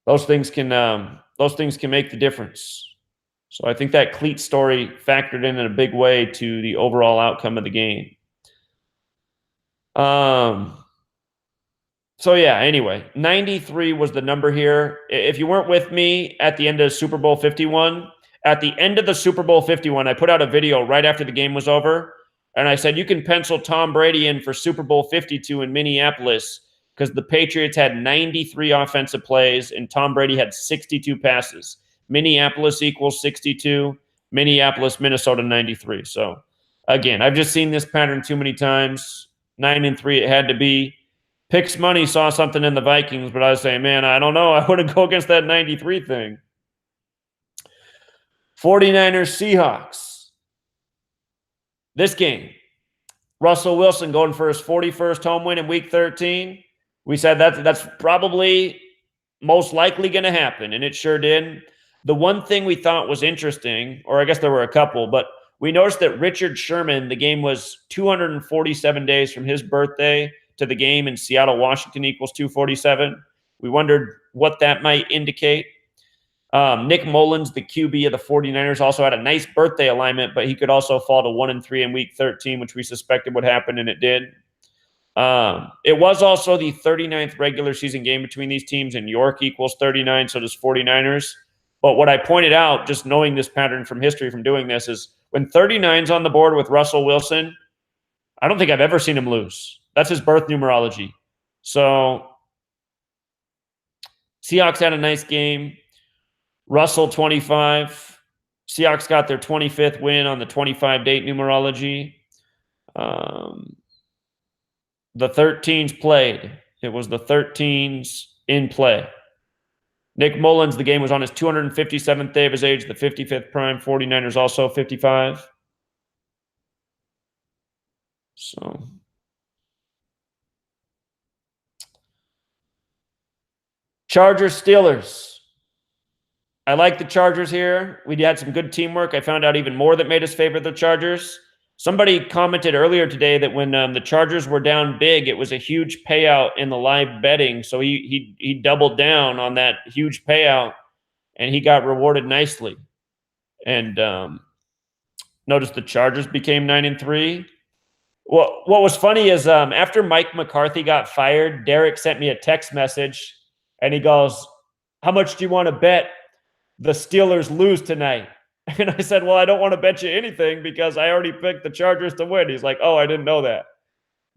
those things can make the difference. So I think that cleat story factored in a big way to the overall outcome of the game. So yeah, anyway, 93 was the number here. If you weren't with me at the end of Super Bowl 51, at the end of the Super Bowl 51, I put out a video right after the game was over, and I said, you can pencil Tom Brady in for Super Bowl 52 in Minneapolis because the Patriots had 93 offensive plays and Tom Brady had 62 passes. Minneapolis equals 62, Minneapolis, Minnesota 93. So again, I've just seen this pattern too many times. 9-3 it had to be. Picks Money saw something in the Vikings, but I was saying, man, I don't know. I wouldn't go against that 93 thing. 49ers, Seahawks. This game, Russell Wilson going for his 41st home win in Week 13. We said that's probably most likely going to happen, and it sure did. The one thing we thought was interesting, or I guess there were a couple, but we noticed that Richard Sherman, the game was 247 days from his birthday to the game in Seattle, Washington equals 247. We wondered what that might indicate. Nick Mullins, the QB of the 49ers, also had a nice birthday alignment, but he could also fall to 1-3 in Week 13, which we suspected would happen, and it did. It was also the 39th regular season game between these teams, and York equals 39, so does 49ers. But what I pointed out, just knowing this pattern from history from doing this, is when 39's on the board with Russell Wilson, I don't think I've ever seen him lose. That's his birth numerology. So Seahawks had a nice game. Russell 25. Seahawks got their 25th win on the 25 date numerology. The 13s played. It was the 13s in play. Nick Mullins, the game was on his 257th day of his age, the 55th prime. 49ers also 55. So Chargers, Steelers. I like the Chargers here. We had some good teamwork. I found out even more that made us favor the Chargers. Somebody commented earlier today that when the Chargers were down big, it was a huge payout in the live betting. So he doubled down on that huge payout, and he got rewarded nicely. And notice the Chargers became 9-3. What was funny is after Mike McCarthy got fired, Derek sent me a text message, and he goes, "How much do you want to bet the Steelers lose tonight?" And I said, well, I don't want to bet you anything because I already picked the Chargers to win. He's like, oh, I didn't know that.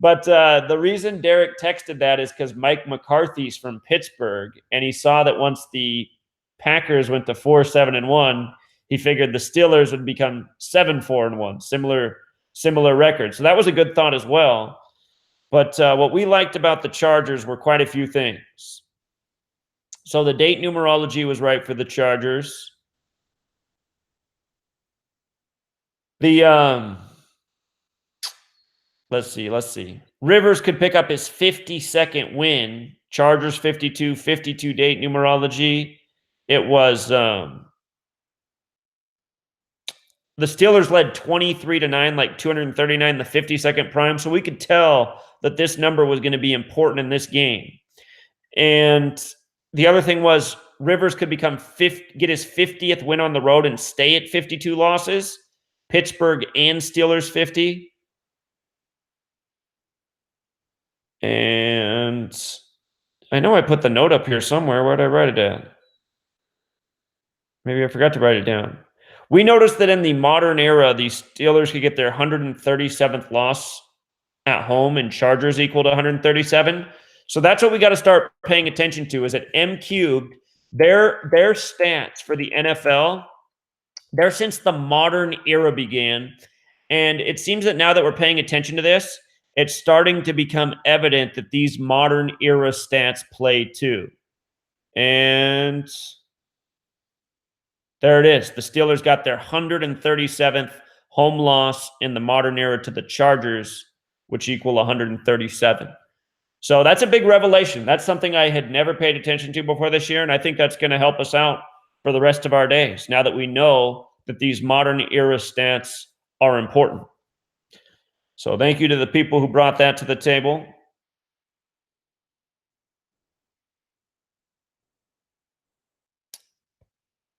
But the reason Derek texted that is because Mike McCarthy's from Pittsburgh, and he saw that once the Packers went to 4-7-1, he figured the Steelers would become 7-4-1, similar record. So that was a good thought as well. But what we liked about the Chargers were quite a few things. So the date numerology was right for the Chargers. The let's see. Rivers could pick up his 52nd win. Chargers 52 date numerology. It was the Steelers led 23-9, like 239, the 52nd prime. So we could tell that this number was going to be important in this game. And the other thing was Rivers could get his 50th win on the road and stay at 52 losses. Pittsburgh and Steelers 50. And I know I put the note up here somewhere. Where did I write it down? Maybe I forgot to write it down. We noticed that in the modern era, the Steelers could get their 137th loss at home and Chargers equaled 137. So that's what we got to start paying attention to is at M cubed, their stats for the NFL, they're since the modern era began. And it seems that now that we're paying attention to this, it's starting to become evident that these modern era stats play too. And there it is. The Steelers got their 137th home loss in the modern era to the Chargers, which equal 137. So that's a big revelation. That's something I had never paid attention to before this year, and I think that's going to help us out for the rest of our days now that we know that these modern era stats are important. So thank you to the people who brought that to the table.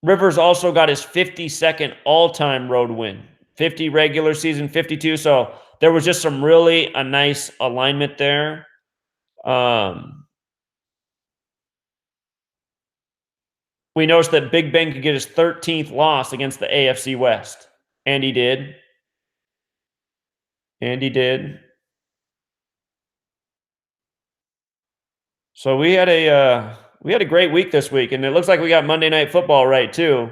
Rivers also got his 52nd all-time road win. 50 regular season, 52. So there was just some really a nice alignment there. We noticed that Big Ben could get his 13th loss against the AFC West. And he did. And he did. So we had a great week this week, and it looks like we got Monday Night Football right too.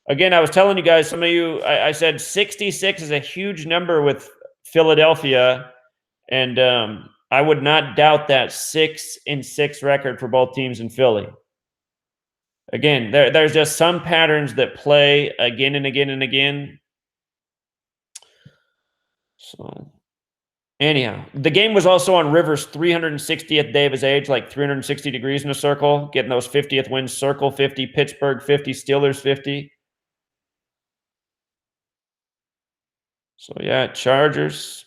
Again, I was telling you guys, some of you, I said 66 is a huge number with Philadelphia, and I would not doubt that 6-6 record for both teams in Philly. Again, there's just some patterns that play again and again and again. So, anyhow, the game was also on Rivers' 360th day of his age, like 360 degrees in a circle, getting those 50th wins, circle 50, Pittsburgh 50, Steelers 50. So, yeah, Chargers.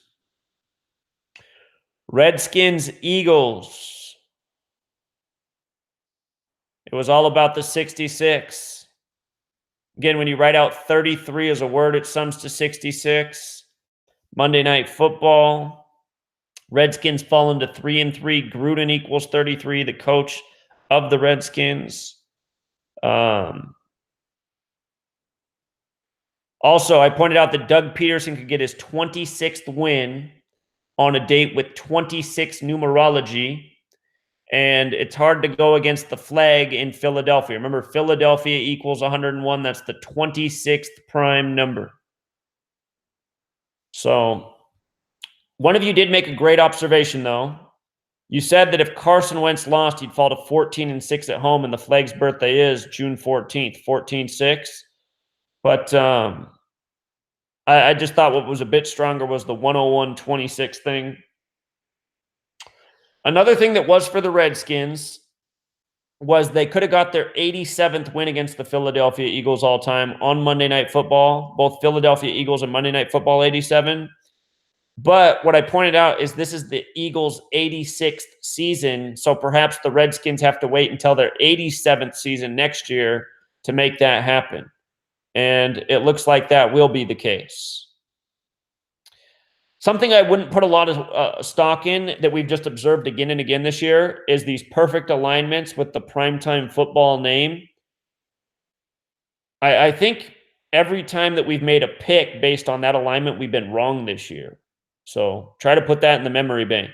Redskins, Eagles. It was all about the 66. Again, when you write out 33 as a word, it sums to 66. Monday Night Football. Redskins fall into 3-3. Gruden equals 33, the coach of the Redskins. Also, I pointed out that Doug Peterson could get his 26th win on a date with 26 numerology, and it's hard to go against the flag in Philadelphia. Remember, Philadelphia equals 101. That's the 26th prime number. So one of you did make a great observation, though. You said that if Carson Wentz lost, he'd fall to 14-6 at home, and the flag's birthday is June 14th, 14-6. But I just thought what was a bit stronger was the 101-26 thing. Another thing that was for the Redskins was they could have got their 87th win against the Philadelphia Eagles all time on Monday Night Football, both Philadelphia Eagles and Monday Night Football 87. But what I pointed out is this is the Eagles' 86th season, so perhaps the Redskins have to wait until their 87th season next year to make that happen. And it looks like that will be the case. Something I wouldn't put a lot of stock in that we've just observed again and again this year is these perfect alignments with the primetime football name. I think every time that we've made a pick based on that alignment, we've been wrong this year. So try to put that in the memory bank.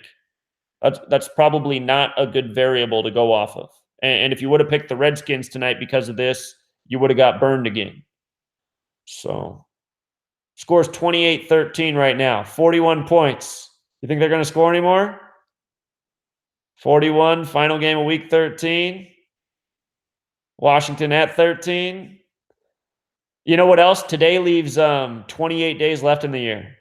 That's probably not a good variable to go off of. And if you would have picked the Redskins tonight because of this, you would have got burned again. So score's 28-13 right now, 41 points. You think they're going to score anymore? 41, final game of week 13. Washington at 13. You know what else? Today leaves 28 days left in the year.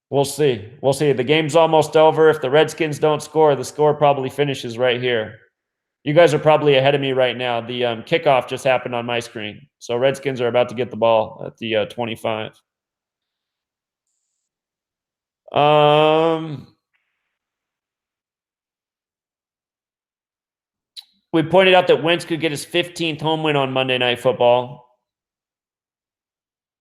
We'll see. We'll see. The game's almost over. If the Redskins don't score, the score probably finishes right here. You guys are probably ahead of me right now. The kickoff just happened on my screen. So Redskins are about to get the ball at the 25. We pointed out that Wentz could get his 15th home win on Monday Night Football.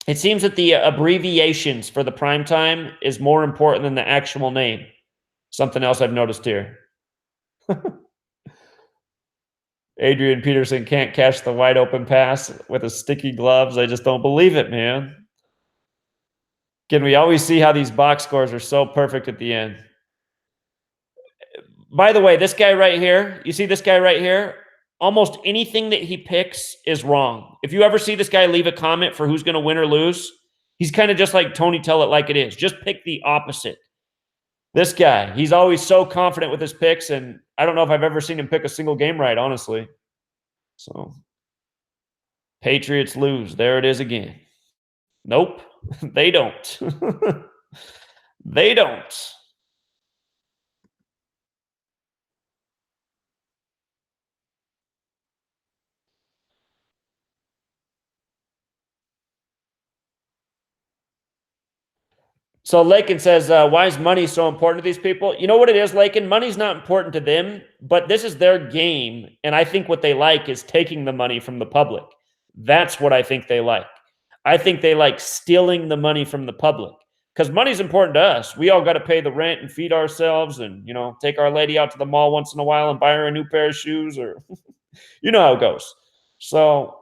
It seems that the abbreviations for the primetime is more important than the actual name. Something else I've noticed here. Adrian Peterson can't catch the wide open pass with his sticky gloves. I just don't believe it, man. Again, we always see how these box scores are so perfect at the end. By the way, this guy right here, you see this guy right here? Almost anything that he picks is wrong. If you ever see this guy leave a comment for who's going to win or lose, he's kind of just like Tony Tell It Like It Is. Just pick the opposite. This guy, he's always so confident with his picks, and I don't know if I've ever seen him pick a single game right, honestly. So, Patriots lose. There it is again. Nope, they don't. They don't. So Lakin says, why is money so important to these people? You know what it is, Lakin? Money's not important to them, but this is their game. And I think what they like is taking the money from the public. That's what I think they like. I think they like stealing the money from the public because money's important to us. We all got to pay the rent and feed ourselves and, take our lady out to the mall once in a while and buy her a new pair of shoes or you know how it goes. So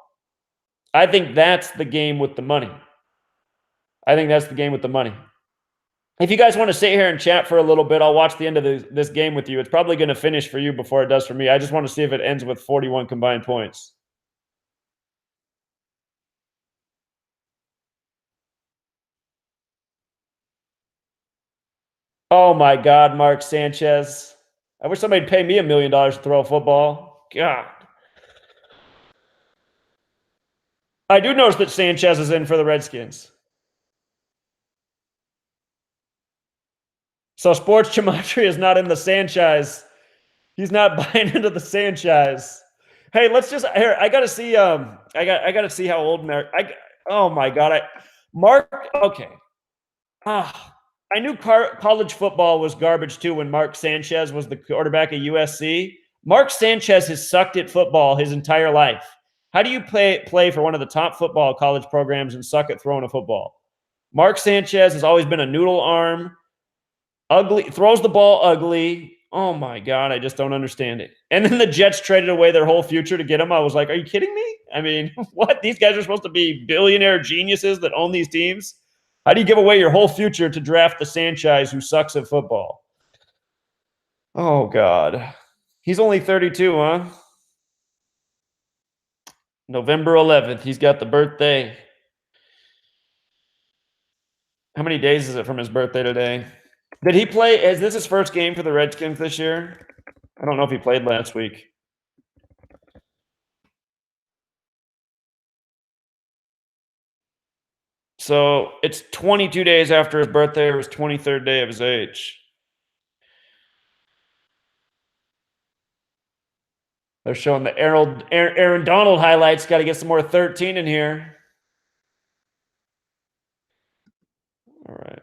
I think that's the game with the money. I think that's the game with the money. If you guys want to sit here and chat for a little bit, I'll watch the end of this game with you. It's probably going to finish for you before it does for me. I just want to see if it ends with 41 combined points. Oh my God, Mark Sanchez. I wish somebody'd pay me $1 million to throw a football. God. I do notice that Sanchez is in for the Redskins. So Sports Gematria is not in the Sanchez. He's not buying into the Sanchez. Hey, let's just here. I gotta see. I gotta see how old Mark. Oh my God. Mark. Okay. I knew college football was garbage too when Mark Sanchez was the quarterback at USC. Mark Sanchez has sucked at football his entire life. How do you play for one of the top football college programs and suck at throwing a football? Mark Sanchez has always been a noodle arm, ugly, throws the ball ugly. Oh my God, I just don't understand it. And then the Jets traded away their whole future to get him. I was like, are you kidding me? I mean, what? These guys are supposed to be billionaire geniuses that own these teams? How do you give away your whole future to draft the Sanchez who sucks at football? Oh, God. He's only 32, huh? November 11th. He's got the birthday. How many days is it from his birthday today? Did he play? Is this his first game for the Redskins this year? I don't know if he played last week. So it's 22 days after his birthday, or his 23rd day of his age. They're showing the Aaron Donald highlights. Got to get some more 13 in here. All right.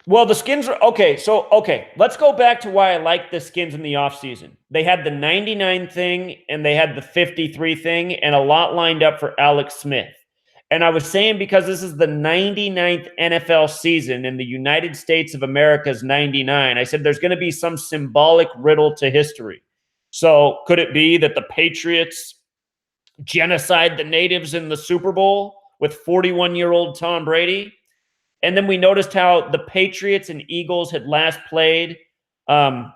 Well, the skins are okay. So, let's go back to why I like the skins in the offseason. They had the 99 thing and they had the 53 thing, and a lot lined up for Alex Smith. And I was saying because this is the 99th NFL season in the United States of America's 99, I said there's going to be some symbolic riddle to history. So, could it be that the Patriots genocide the natives in the Super Bowl with 41-year-old Tom Brady? And then we noticed how the Patriots and Eagles had last played, I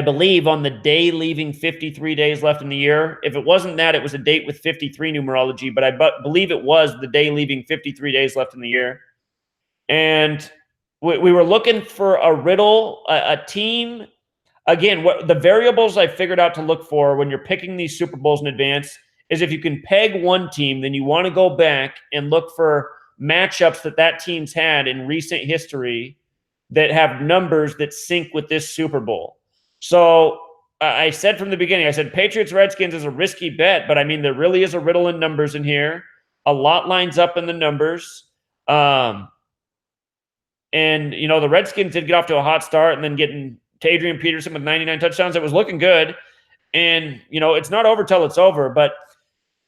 believe, on the day leaving 53 days left in the year. If it wasn't that, it was a date with 53 numerology, but I believe it was the day leaving 53 days left in the year. And we were looking for a riddle, a team. Again, what the variables I figured out to look for when you're picking these Super Bowls in advance is if you can peg one team, then you want to go back and look for matchups that team's had in recent history that have numbers that sync with this Super Bowl. So I said from the beginning, I said Patriots Redskins is a risky bet, but I mean, there really is a riddle in numbers in here. A lot lines up in the numbers. And, the Redskins did get off to a hot start and then getting to Adrian Peterson with 99 touchdowns. It was looking good. And, it's not over till it's over, but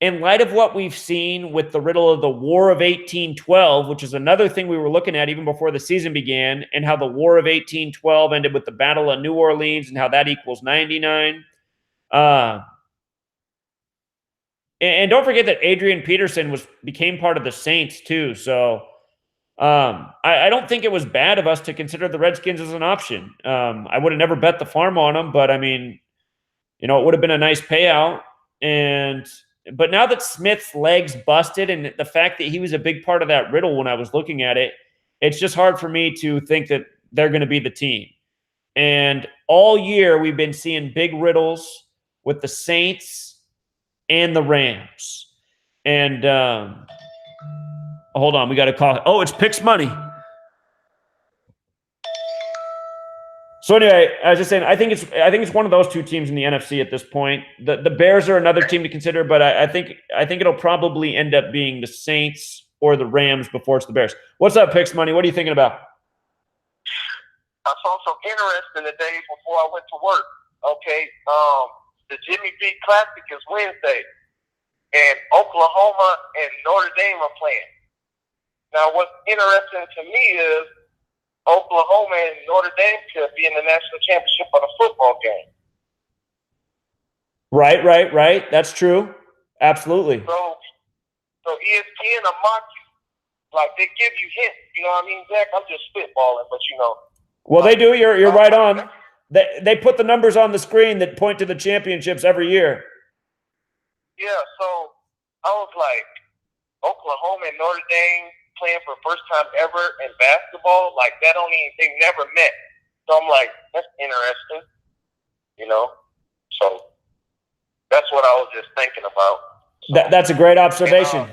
in light of what we've seen with the riddle of the War of 1812, which is another thing we were looking at even before the season began, and how the War of 1812 ended with the Battle of New Orleans and how that equals 99. And don't forget that Adrian Peterson became part of the Saints too. So I don't think it was bad of us to consider the Redskins as an option. I would have never bet the farm on them, but I mean, it would have been a nice payout. But now that Smith's legs busted and the fact that he was a big part of that riddle when I was looking at it, it's just hard for me to think that they're going to be the team. And all year we've been seeing big riddles with the Saints and the Rams. And hold on, we got to call. Oh, it's Picks Money. So anyway, I was just saying, I think it's one of those two teams in the NFC at this point. The Bears are another team to consider, but I think it'll probably end up being the Saints or the Rams before it's the Bears. What's up, Picks Money? What are you thinking about? I saw some interesting the day before I went to work. Okay, the Jimmy B Classic is Wednesday, and Oklahoma and Notre Dame are playing. Now, what's interesting to me is Oklahoma and Notre Dame could be in the national championship on a football game. Right. That's true. Absolutely. So ESPN will mock you. Like, they give you hints. You know what I mean, Zach? I'm just spitballing, but you know. Well, they do. You're right on. They put the numbers on the screen that point to the championships every year. Yeah, so I was like, Oklahoma and Notre Dame playing for the first time ever in basketball, like they never met. So I'm like, that's interesting, you know. So that's what I was just thinking about. So, that's a great observation. And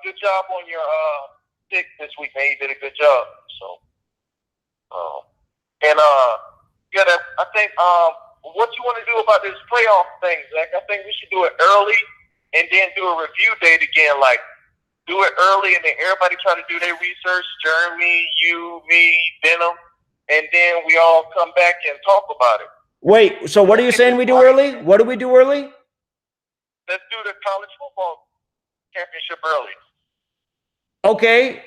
good job on your pick this week, man. You did a good job. So, I think what you want to do about this playoff thing, Zach? I think we should do it early and then do a review date again. Like, do it early and then everybody try to do their research. Jeremy, you, me, Denham, and then we all come back and talk about it. Wait, so what are you saying we do early? What do we do early? Let's do the college football championship early. Okay.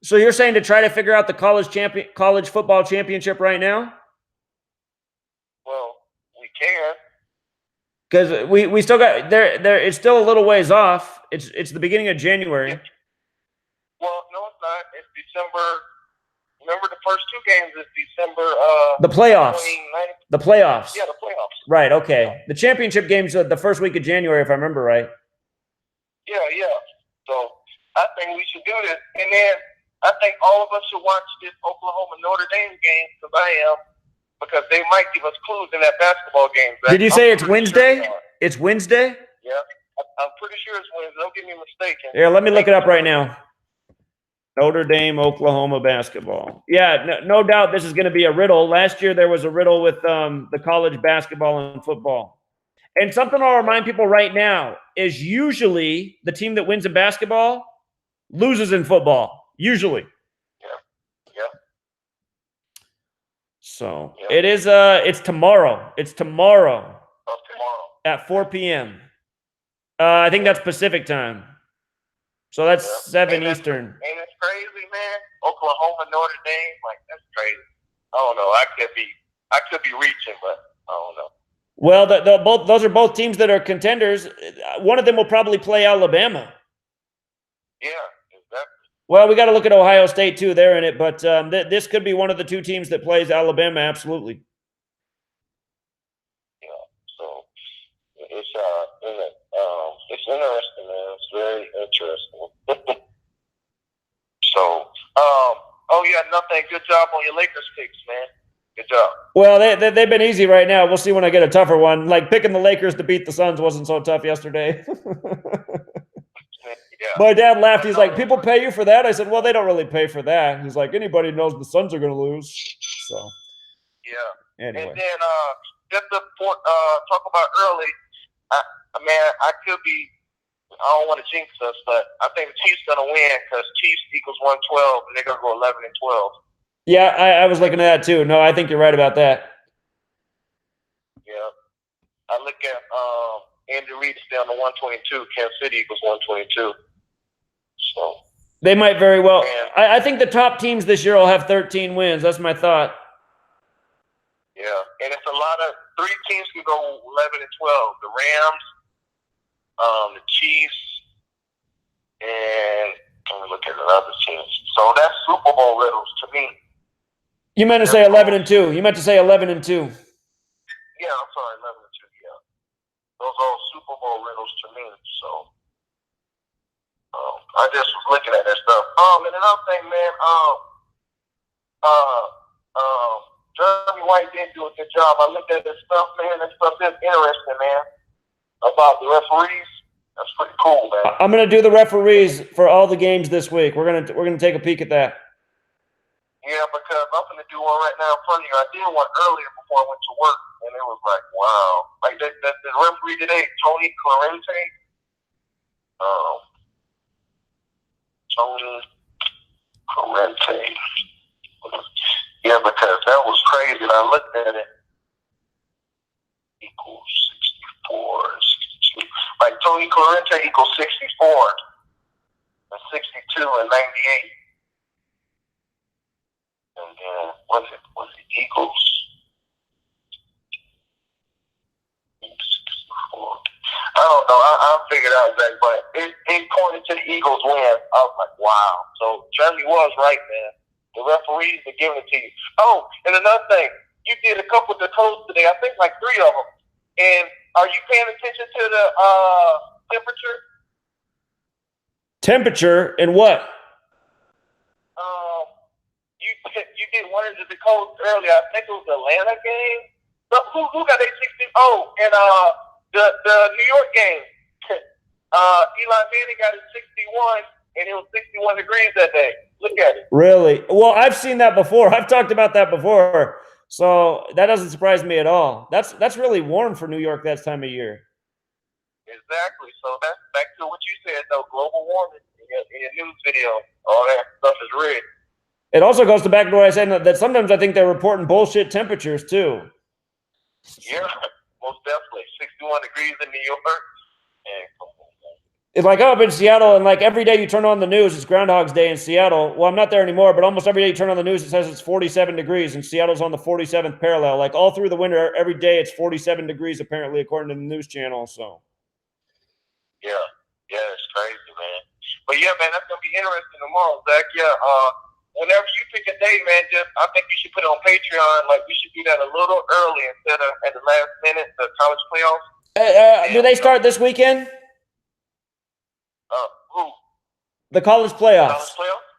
So you're saying to try to figure out the college football championship right now? Well, we can. Because we still got there. It's still a little ways off. It's the beginning of January. Yeah. Well, no, it's not. It's December. Remember, the first two games is December. The playoffs. 29th. The playoffs. Yeah, the playoffs. Right. Okay. Yeah. The championship games are the first week of January, if I remember right. Yeah. So I think we should do this, and then I think all of us should watch this Oklahoma Notre Dame game because they might give us clues in that basketball game. Did you say it's Wednesday? It's Wednesday? Yeah, I'm pretty sure it's Wednesday. Don't get me mistaken. Yeah, let me look it up right now. Notre Dame, Oklahoma basketball. Yeah, no doubt this is going to be a riddle. Last year there was a riddle with the college basketball and football. And something I'll remind people right now is usually the team that wins in basketball loses in football. Usually. Yeah. So it is. It's tomorrow. It's tomorrow. Oh, tomorrow at 4 p.m. I think that's Pacific time. So that's 7 Eastern. And it's crazy, man. Oklahoma, Notre Dame, like that's crazy. I don't know. I could be reaching, but I don't know. Well, those are both teams that are contenders. One of them will probably play Alabama. Yeah, exactly. Well, we got to look at Ohio State too. They're in it, but this could be one of the two teams that plays Alabama. Absolutely. Yeah. So it's interesting, man. It's very interesting. So, nothing. Good job on your Lakers picks, man. Good job. Well, they've been easy right now. We'll see when I get a tougher one. Like picking the Lakers to beat the Suns wasn't so tough yesterday. Yeah. My dad laughed. He's like, people pay you for that? I said, well, they don't really pay for that. He's like, anybody knows the Suns are going to lose. So, yeah. Anyway. And then just to talk about early, I could be, I don't want to jinx us, but I think the Chiefs going to win because Chiefs equals 112, and they're going to go 11-12. Yeah, I was looking at that too. No, I think you're right about that. Yeah. I look at Andy Reid's down to 122. Kansas City equals 122. So they might very well. I think the top teams this year will have 13 wins. That's my thought. Yeah, and it's a lot of three teams can go 11 and 12. The Rams, the Chiefs, and let me look at another team. So that's Super Bowl riddles to me. You meant to say 11 and 2. You meant to say 11 and 2. Yeah, I'm sorry, 11 and 2. Yeah, those are all Super Bowl riddles to me. So I just was looking at that stuff. And another thing, man. Jeremy White did do a good job. I looked at this stuff, man. That stuff is interesting, man. About the referees. That's pretty cool, man. I'm gonna do the referees for all the games this week. We're gonna take a peek at that. Yeah, because I'm gonna do one right now in front of you. I did one earlier before I went to work, and it was like, wow. Like the referee today, Tony Clarente. Tony Clarente. Yeah, because that was crazy. And I looked at it. Equals 64 and 62. Like Tony Clarente equals 64 and 62 and 98. And then was it equals 64? I don't know. I'll figure it out exactly, but it pointed to the Eagles win. I was like, wow. So Jeremy was right, man. The referees are giving it to you. Oh, and another thing, you did a couple of the codes today. I think like 3 of them. And are you paying attention to the temperature? Temperature and what? You did one of the codes earlier. I think it was the Atlanta game. So who got a 60? Oh, and the New York game. Eli Manning got a 61, and it was 61 degrees that day. Look at it. Really? Well, I've seen that before. I've talked about that before. So that doesn't surprise me at all. That's really warm for New York that time of year. Exactly. So that's back to what you said, though. Global warming in your news video. All that stuff is real. It also goes to back to what I said that sometimes I think they're reporting bullshit temperatures too. Yeah, most definitely. 61 degrees in New York. It's like, oh, I'm in Seattle, and like every day you turn on the news, it's Groundhog's Day in Seattle. Well, I'm not there anymore, but almost every day you turn on the news, it says it's 47 degrees, and Seattle's on the 47th parallel. Like all through the winter, every day it's 47 degrees, apparently, according to the news channel. So, yeah, it's crazy, man. But yeah, man, that's gonna be interesting tomorrow, Zach. Yeah, whenever you pick a day, man, I think you should put it on Patreon. Like we should do that a little early instead of at the last minute, the college playoffs. Do they start this weekend? Who? The college playoffs. College playoffs?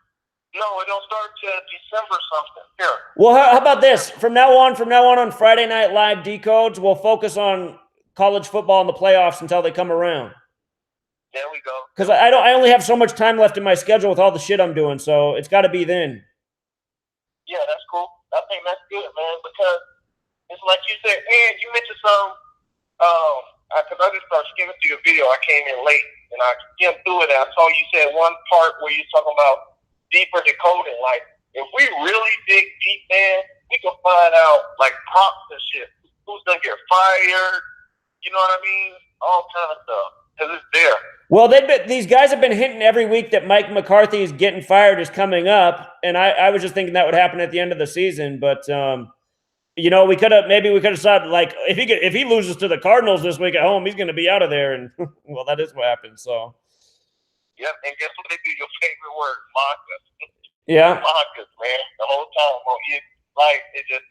No, it don't start till December something. Here. Well, how about this? From now on Friday Night Live Decodes, we'll focus on college football and the playoffs until they come around. There we go. Because I only have so much time left in my schedule with all the shit I'm doing, so it's got to be then. Yeah, that's cool. I think that's good, man, because it's like you said, and you mentioned some, because I just started skimming through your video. I came in late, and I skimmed through it, and I saw you said one part where you're talking about deeper decoding. Like, if we really dig deep, man, we can find out, like, props and shit. Who's going to get fired? You know what I mean? All kind of stuff, because it's there. Well, these guys have been hinting every week that Mike McCarthy is getting fired is coming up, and I was just thinking that would happen at the end of the season, but you know, we could have said, like, if he loses to the Cardinals this week at home, he's going to be out of there, and well, that is what happened. So, yep, and guess what they do? Your favorite word, mock us. Yeah, mock us, man. The whole time,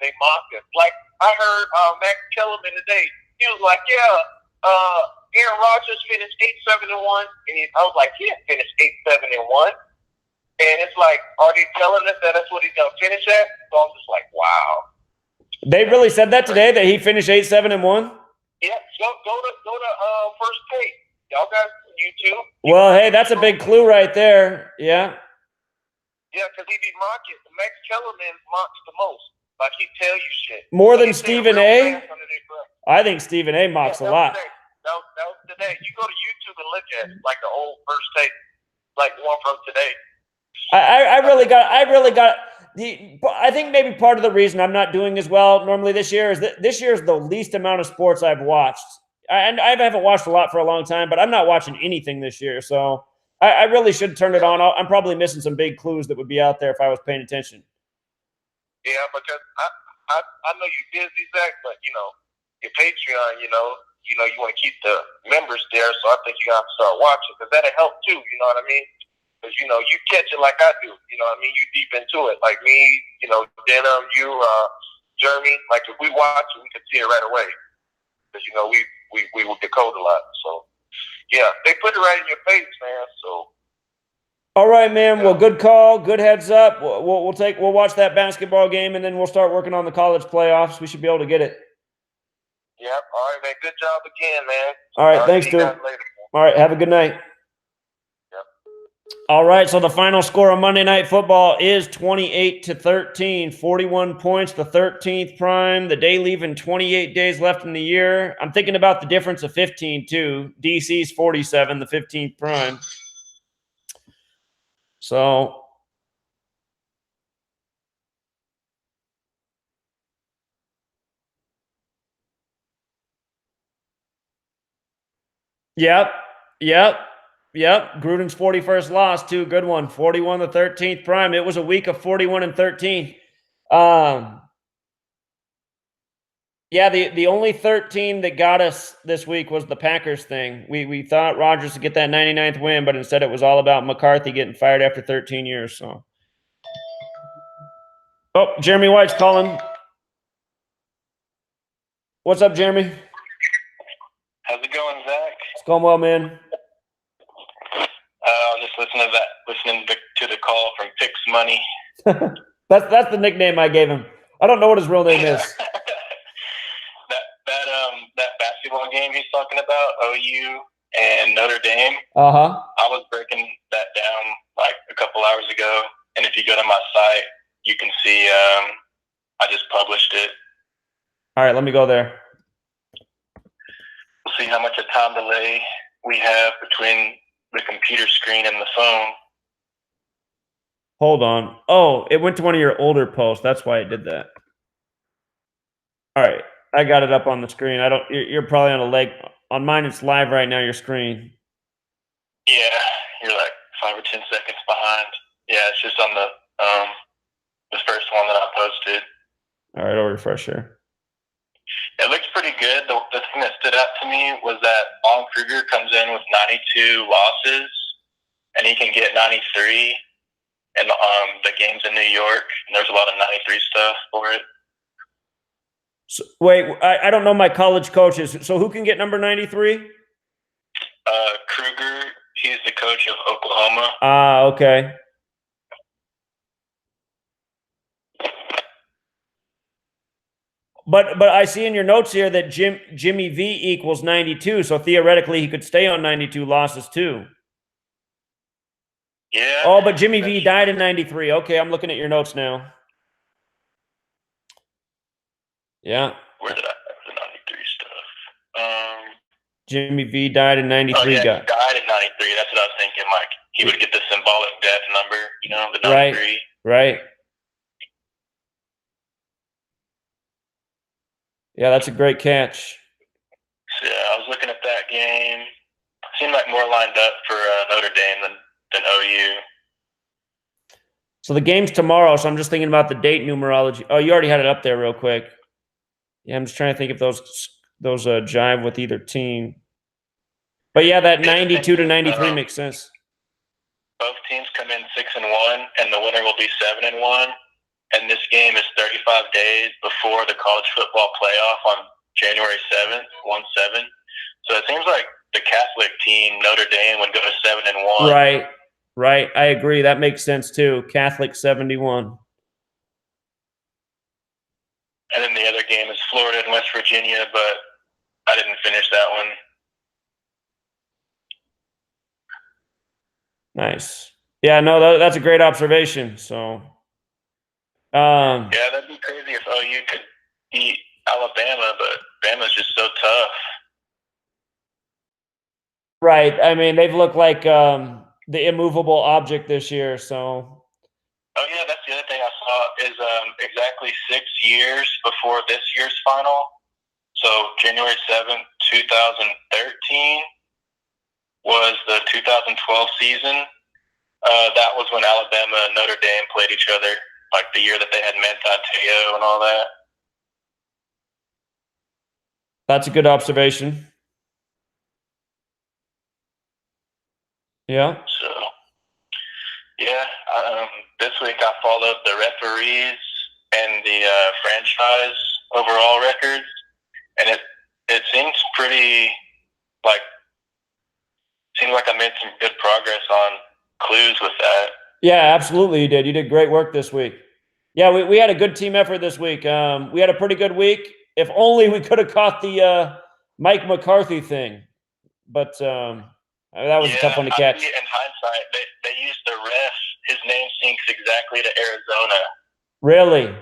they mock us. Like I heard Max Kellerman today. He was like, "Yeah, Aaron Rodgers finished 8-7-1," and I was like, "He didn't finish 8-7-1." And it's like, are they telling us that that's what he's gonna finish at? So I'm just like, wow. They really said that today, that he finished 8-7-1? Yeah, go to First Take. Y'all got YouTube. Well, hey, that's a big clue right there. Yeah. Yeah, because he be mocking. Max Kellerman mocks the most. Like he tell you shit. More than Stephen A? I think Stephen A mocks a lot. That was today. You go to YouTube and look at it, like the old First Take, like one from today. I think maybe part of the reason I'm not doing as well normally this year is that this year is the least amount of sports I've watched. And I haven't watched a lot for a long time, but I'm not watching anything this year. So I really should turn it on. I'm probably missing some big clues that would be out there if I was paying attention. Yeah, because I know you're busy, Zach, but, you know, your Patreon, you want to keep the members there. So I think you got to start watching because that'll help too. You know what I mean? Because you catch it like I do. You know what I mean? You deep into it, like me. Denim, you, Jeremy. Like if we watch it, we can see it right away. Because we will decode a lot. So yeah, they put it right in your face, man. So. All right, man. Yeah. Well, good call. Good heads up. We'll watch that basketball game, and then we'll start working on the college playoffs. We should be able to get it. Yep. All right, man. Good job again, man. All right. Thanks, dude. All right. Have a good night. Yep. All right. So the final score of Monday Night Football is 28-13, 41 points, the 13th prime. The day leaving 28 days left in the year. I'm thinking about the difference of 15 too. DC's 47, the 15th prime. So Yep. Gruden's 41st loss, too. Good one. 41 the 13th prime. It was a week of 41 and 13. Yeah, the only 13 that got us this week was the Packers thing. We thought Rodgers would get that 99th win, but instead it was all about McCarthy getting fired after 13 years. So, oh, Jeremy White's calling. What's up, Jeremy? How's it going, Zach? It's going well, man. Just listening to the call from Pix Money. That's the nickname I gave him. I don't know what his real name is. that basketball game he's talking about, OU and Notre Dame. I was breaking that down like a couple hours ago, and if you go to my site, you can see I just published it. All right, let me go there. We'll see how much a time delay we have between the computer screen and the phone. Hold on. Oh, it went to one of your older posts. That's why it did that. All right. I got it up on the screen. You're probably on a leg. On mine, it's live right now, your screen. Yeah, you're like 5 or 10 seconds behind. Yeah, it's just on the first one that I posted. All right, I'll refresh here. It looks pretty good. The thing that stood out to me was that Vaughn Kruger comes in with 92 losses, and he can get 93. And the game's in New York, and there's a lot of 93 stuff for it. So, wait, I don't know my college coaches. So who can get number 93? Kruger. He's the coach of Oklahoma. Okay. But I see in your notes here that Jimmy V equals 92, so theoretically he could stay on 92 losses too. Yeah. Oh, but Jimmy V died in 93. Okay, I'm looking at your notes now. Yeah. Where did I have the 93 stuff? Jimmy V died in 93. Oh, yeah, he died in 93. That's what I was thinking. Like, he would get the symbolic death number, the 93. Right. Yeah, that's a great catch. So, yeah, I was looking at that game. Seemed like more lined up for Notre Dame than OU. So the game's tomorrow, so I'm just thinking about the date numerology. Oh, you already had it up there real quick. Yeah, I'm just trying to think if those jive with either team. But yeah, that 92 to 93 makes sense. Both teams come in 6-1, and the winner will be 7-1. And this game is 35 days before the college football playoff on January 7th, 1-7. So it seems like the Catholic team, Notre Dame, would go to 7-1. Right. I agree. That makes sense too. Catholic 71. And then the other game is Florida and West Virginia, but I didn't finish that one. Nice. Yeah, no, that's a great observation. So, yeah, that'd be crazy if OU could beat Alabama, but Bama's just so tough. Right. I mean, they've looked like the immovable object this year. So. Oh yeah, that's the other thing I saw is exactly 6 years before this year's final. So January 7th, 2013 was the 2012 season. That was when Alabama and Notre Dame played each other, like the year that they had Manti Te'o and all that. That's a good observation. Yeah. So, yeah, this week I followed the referees and the franchise overall records, and it seems pretty seems like I made some good progress on clues with that. Yeah, absolutely. You did. You did great work this week. Yeah, we had a good team effort this week. We had a pretty good week. If only we could have caught the Mike McCarthy thing, but that was a tough one to catch. In hindsight, they used the ref. His name syncs exactly to Arizona. Really?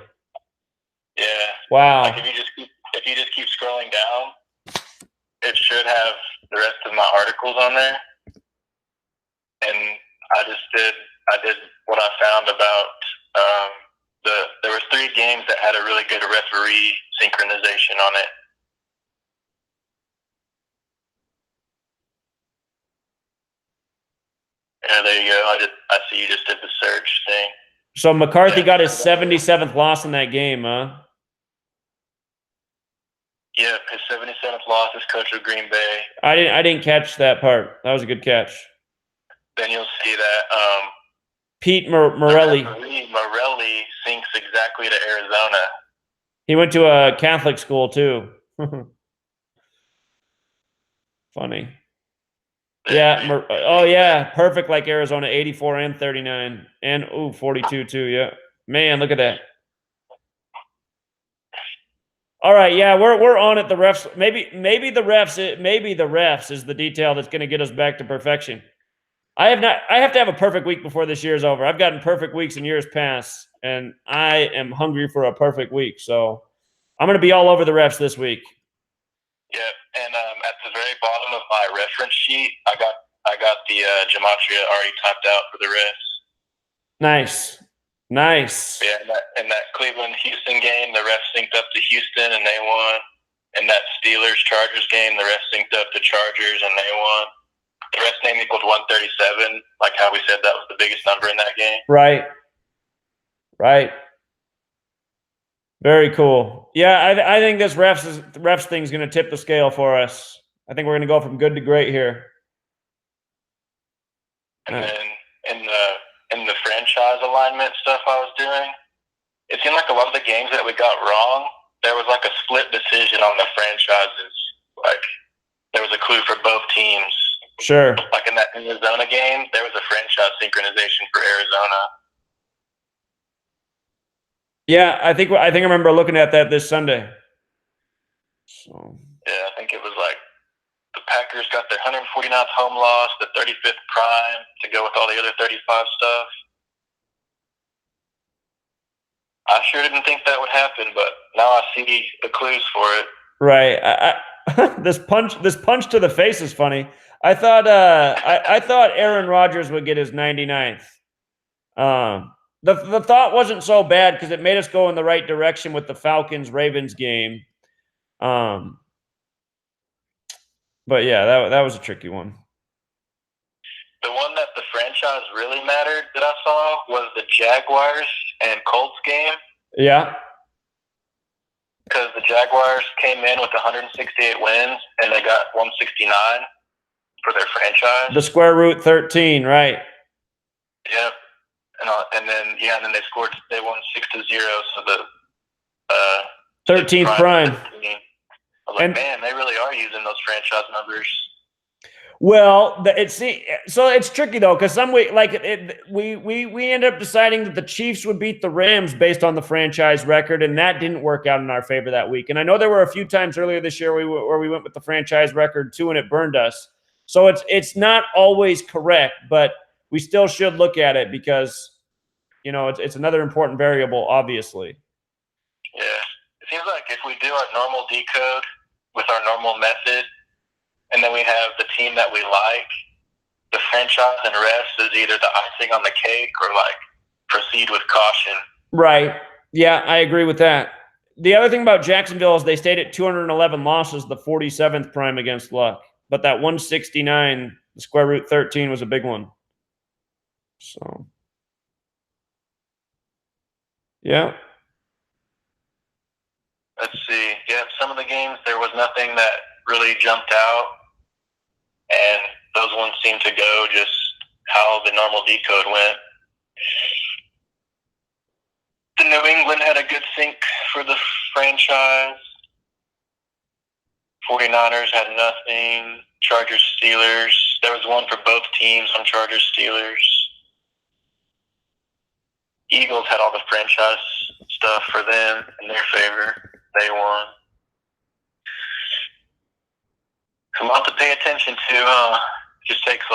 Yeah. Wow. Like if you just keep scrolling down, it should have the rest of my articles on there. And I did what I found about there were 3 games that had a really good referee synchronization on it. Yeah, there you go. I see you just did the search thing. So McCarthy got his 77th loss in that game, huh? Yeah, his 77th loss as coach of Green Bay. I didn't catch that part. That was a good catch. Then you'll see that Pete Morelli. Morelli syncs exactly to Arizona. He went to a Catholic school too. Funny. Yeah. Oh yeah, perfect like Arizona, 84 and 39, and 42 too. Yeah, man, look at that. All right, yeah, we're on it. The refs, maybe the refs is the detail that's going to get us back to perfection. I have to have a perfect week before this year's over. I've gotten perfect weeks in years past, and I am hungry for a perfect week. So I'm going to be all over the refs this week. Yeah, and at the very bottom of my reference sheet, I got the gematria already typed out for the refs. Nice. Yeah, in that Cleveland-Houston game, the refs synced up to Houston and they won. In that Steelers-Chargers game, the refs synced up to Chargers and they won. The refs name equaled 137, like how we said that was the biggest number in that game. Right. Very cool. Yeah, I think this refs thing is going to tip the scale for us. I think we're going to go from good to great here. And then in the franchise alignment stuff I was doing, it seemed like a lot of the games that we got wrong, there was like a split decision on the franchises. Like there was a clue for both teams. Sure. Like in that Arizona game, there was a franchise synchronization for Arizona. Yeah, I think I remember looking at that this Sunday. So. Yeah, I think it was like the Packers got their 149th home loss, the 35th prime to go with all the other 35 stuff. I sure didn't think that would happen, but now I see the clues for it. Right. This punch to the face is funny. I thought I thought Aaron Rodgers would get his 99th. The thought wasn't so bad because it made us go in the right direction with the Falcons-Ravens game. But yeah, that was a tricky one. The one that the franchise really mattered that I saw was the Jaguars and Colts game. Yeah. Because the Jaguars came in with 168 wins and they got 169 for their franchise. The square root 13, right? Yep. And then they won 6-0. So the 13th prime. I was like, man, they really are using those franchise numbers. Well, so it's tricky though, because we ended up deciding that the Chiefs would beat the Rams based on the franchise record, and that didn't work out in our favor that week. And I know there were a few times earlier this year where we went with the franchise record too, and it burned us. So it's not always correct, but we still should look at it because it's another important variable, obviously. Yeah, it seems like if we do our normal decode with our normal method, and then we have the team that we like, the franchise and refs is either the icing on the cake or like proceed with caution. Right. Yeah, I agree with that. The other thing about Jacksonville is they stayed at 211 losses, the 47th prime against luck. But that 169, the square root 13 was a big one. So, yeah. Let's see. Yeah, some of the games there was was nothing that really jumped out, and those ones seemed to go just how the normal decode went. The New England had a good sync for the franchise. 49ers had nothing. Chargers, Steelers. There was one for both teams on Chargers, Steelers. Eagles had all the franchise stuff for them in their favor. They won. A lot to pay attention to. Just takes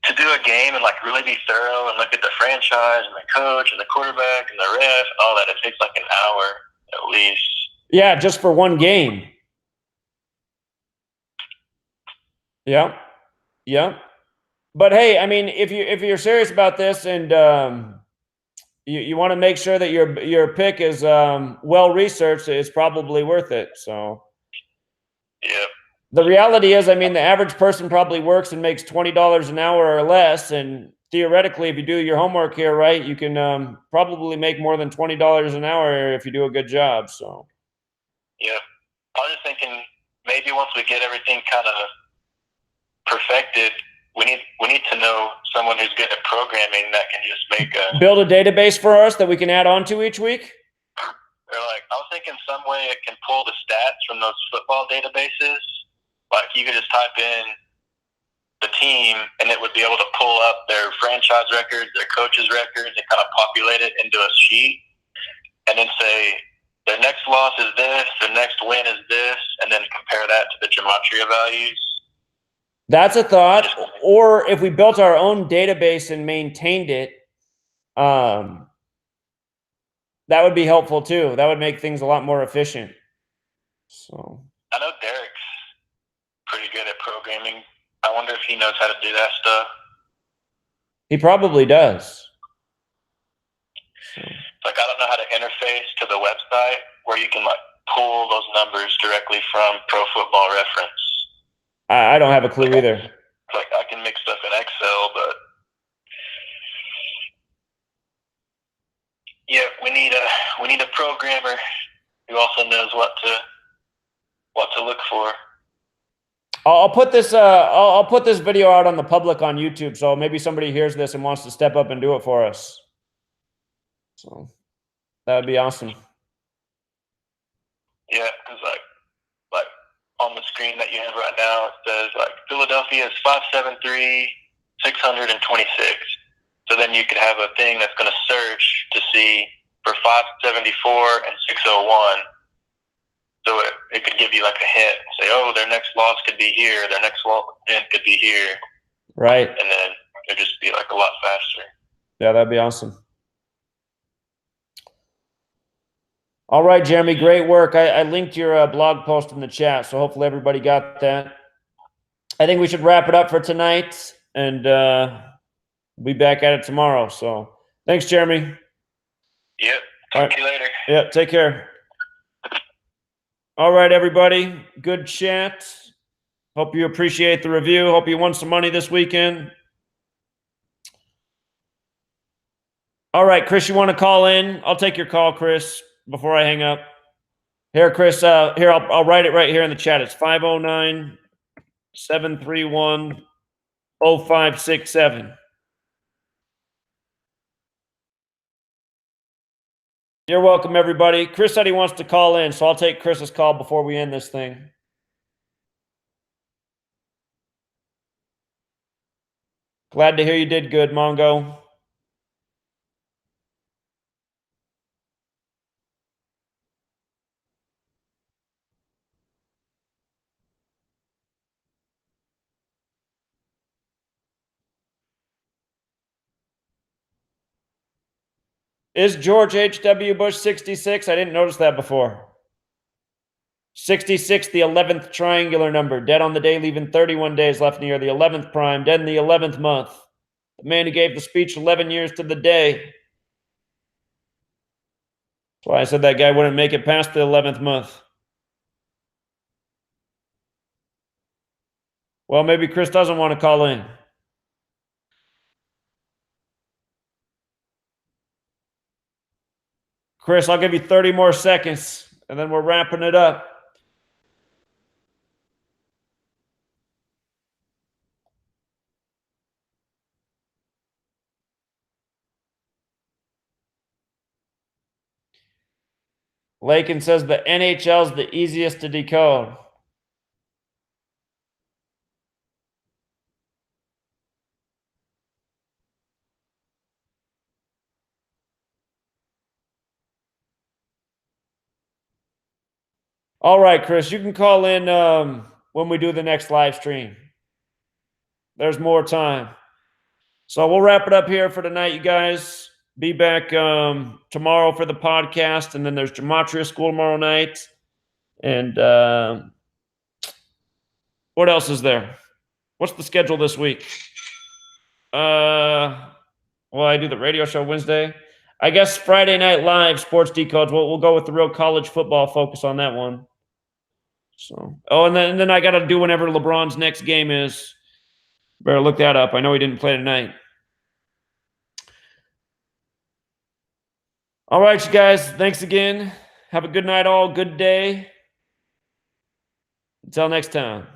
to do a game and really be thorough and look at the franchise and the coach and the quarterback and the ref, all that. It takes an hour at least. Yeah, just for one game. Yeah. Yeah. But hey, I mean, if you're serious about this and you want to make sure that your pick is well researched, it's probably worth it. So yeah. The reality is, I mean, the average person probably works and makes $20 an hour or less, and theoretically, if you do your homework here right, you can probably make more than $20 an hour if you do a good job. So yeah, I was just thinking maybe once we get everything kind of perfected, we need to know someone who's good at programming that can just build a database for us that we can add on to each week. Or I was thinking some way it can pull the stats from those football databases. You could just type in the team and it would be able to pull up their franchise records, their coaches' records, and kind of populate it into a sheet and then say their next loss is this, their next win is this, and then compare that to the gematria values. That's a thought. Or if we built our own database and maintained it, that would be helpful too. That would make things a lot more efficient. So I know Derek's pretty good at programming. I wonder if he knows how to do that stuff. He probably does. So. I don't know how to interface to the website where you can pull those numbers directly from Pro Football Reference. I don't have a clue either. I can make stuff in Excel, but yeah, we need a programmer who also knows what to look for. I'll put this I'll put this video out on the public on YouTube, so maybe somebody hears this and wants to step up and do it for us. So that would be awesome. Yeah, because on the screen that you have right now, it says Philadelphia is 573, 626. So then you could have a thing that's going to search to see for 574 and 601. So it could give you a hint. Say, oh, their next loss could be here. Their next win could be here. Right. And then it'd just be a lot faster. Yeah, that'd be awesome. All right, Jeremy, great work. I linked your blog post in the chat, so hopefully everybody got that. I think we should wrap it up for tonight, and we'll be back at it tomorrow. So thanks, Jeremy. Yep. Talk to you later. Yep, take care. All right, everybody. Good chat. Hope you appreciate the review. Hope you won some money this weekend. All right, Chris, you want to call in? I'll take your call, Chris, before I hang up. Here, Chris, here, I'll write it right here in the chat. It's 509-731-0567. You're welcome, everybody. Chris said he wants to call in, so I'll take Chris's call before we end this thing. Glad to hear you did good, Mongo. Is George H.W. Bush 66? I didn't notice that before. 66, the 11th triangular number. Dead on the day, leaving 31 days left in the year. The 11th prime, dead in the 11th month. The man who gave the speech 11 years to the day. That's why I said that guy wouldn't make it past the 11th month. Well, maybe Chris doesn't want to call in. Chris, I'll give you 30 more seconds, and then we're wrapping it up. Lakin says the NHL is the easiest to decode. All right, Chris, you can call in when we do the next live stream. There's more time. So we'll wrap it up here for tonight, you guys. Be back tomorrow for the podcast, and then there's gematria school tomorrow night. And what else is there? What's the schedule this week? Well, I do the radio show Wednesday. I guess Friday Night Live Sports Decodes. We'll go with the real college football focus on that one. So, and then I got to do whenever LeBron's next game is. Better look that up. I know he didn't play tonight. All right, you guys. Thanks again. Have a good night all. Good day. Until next time.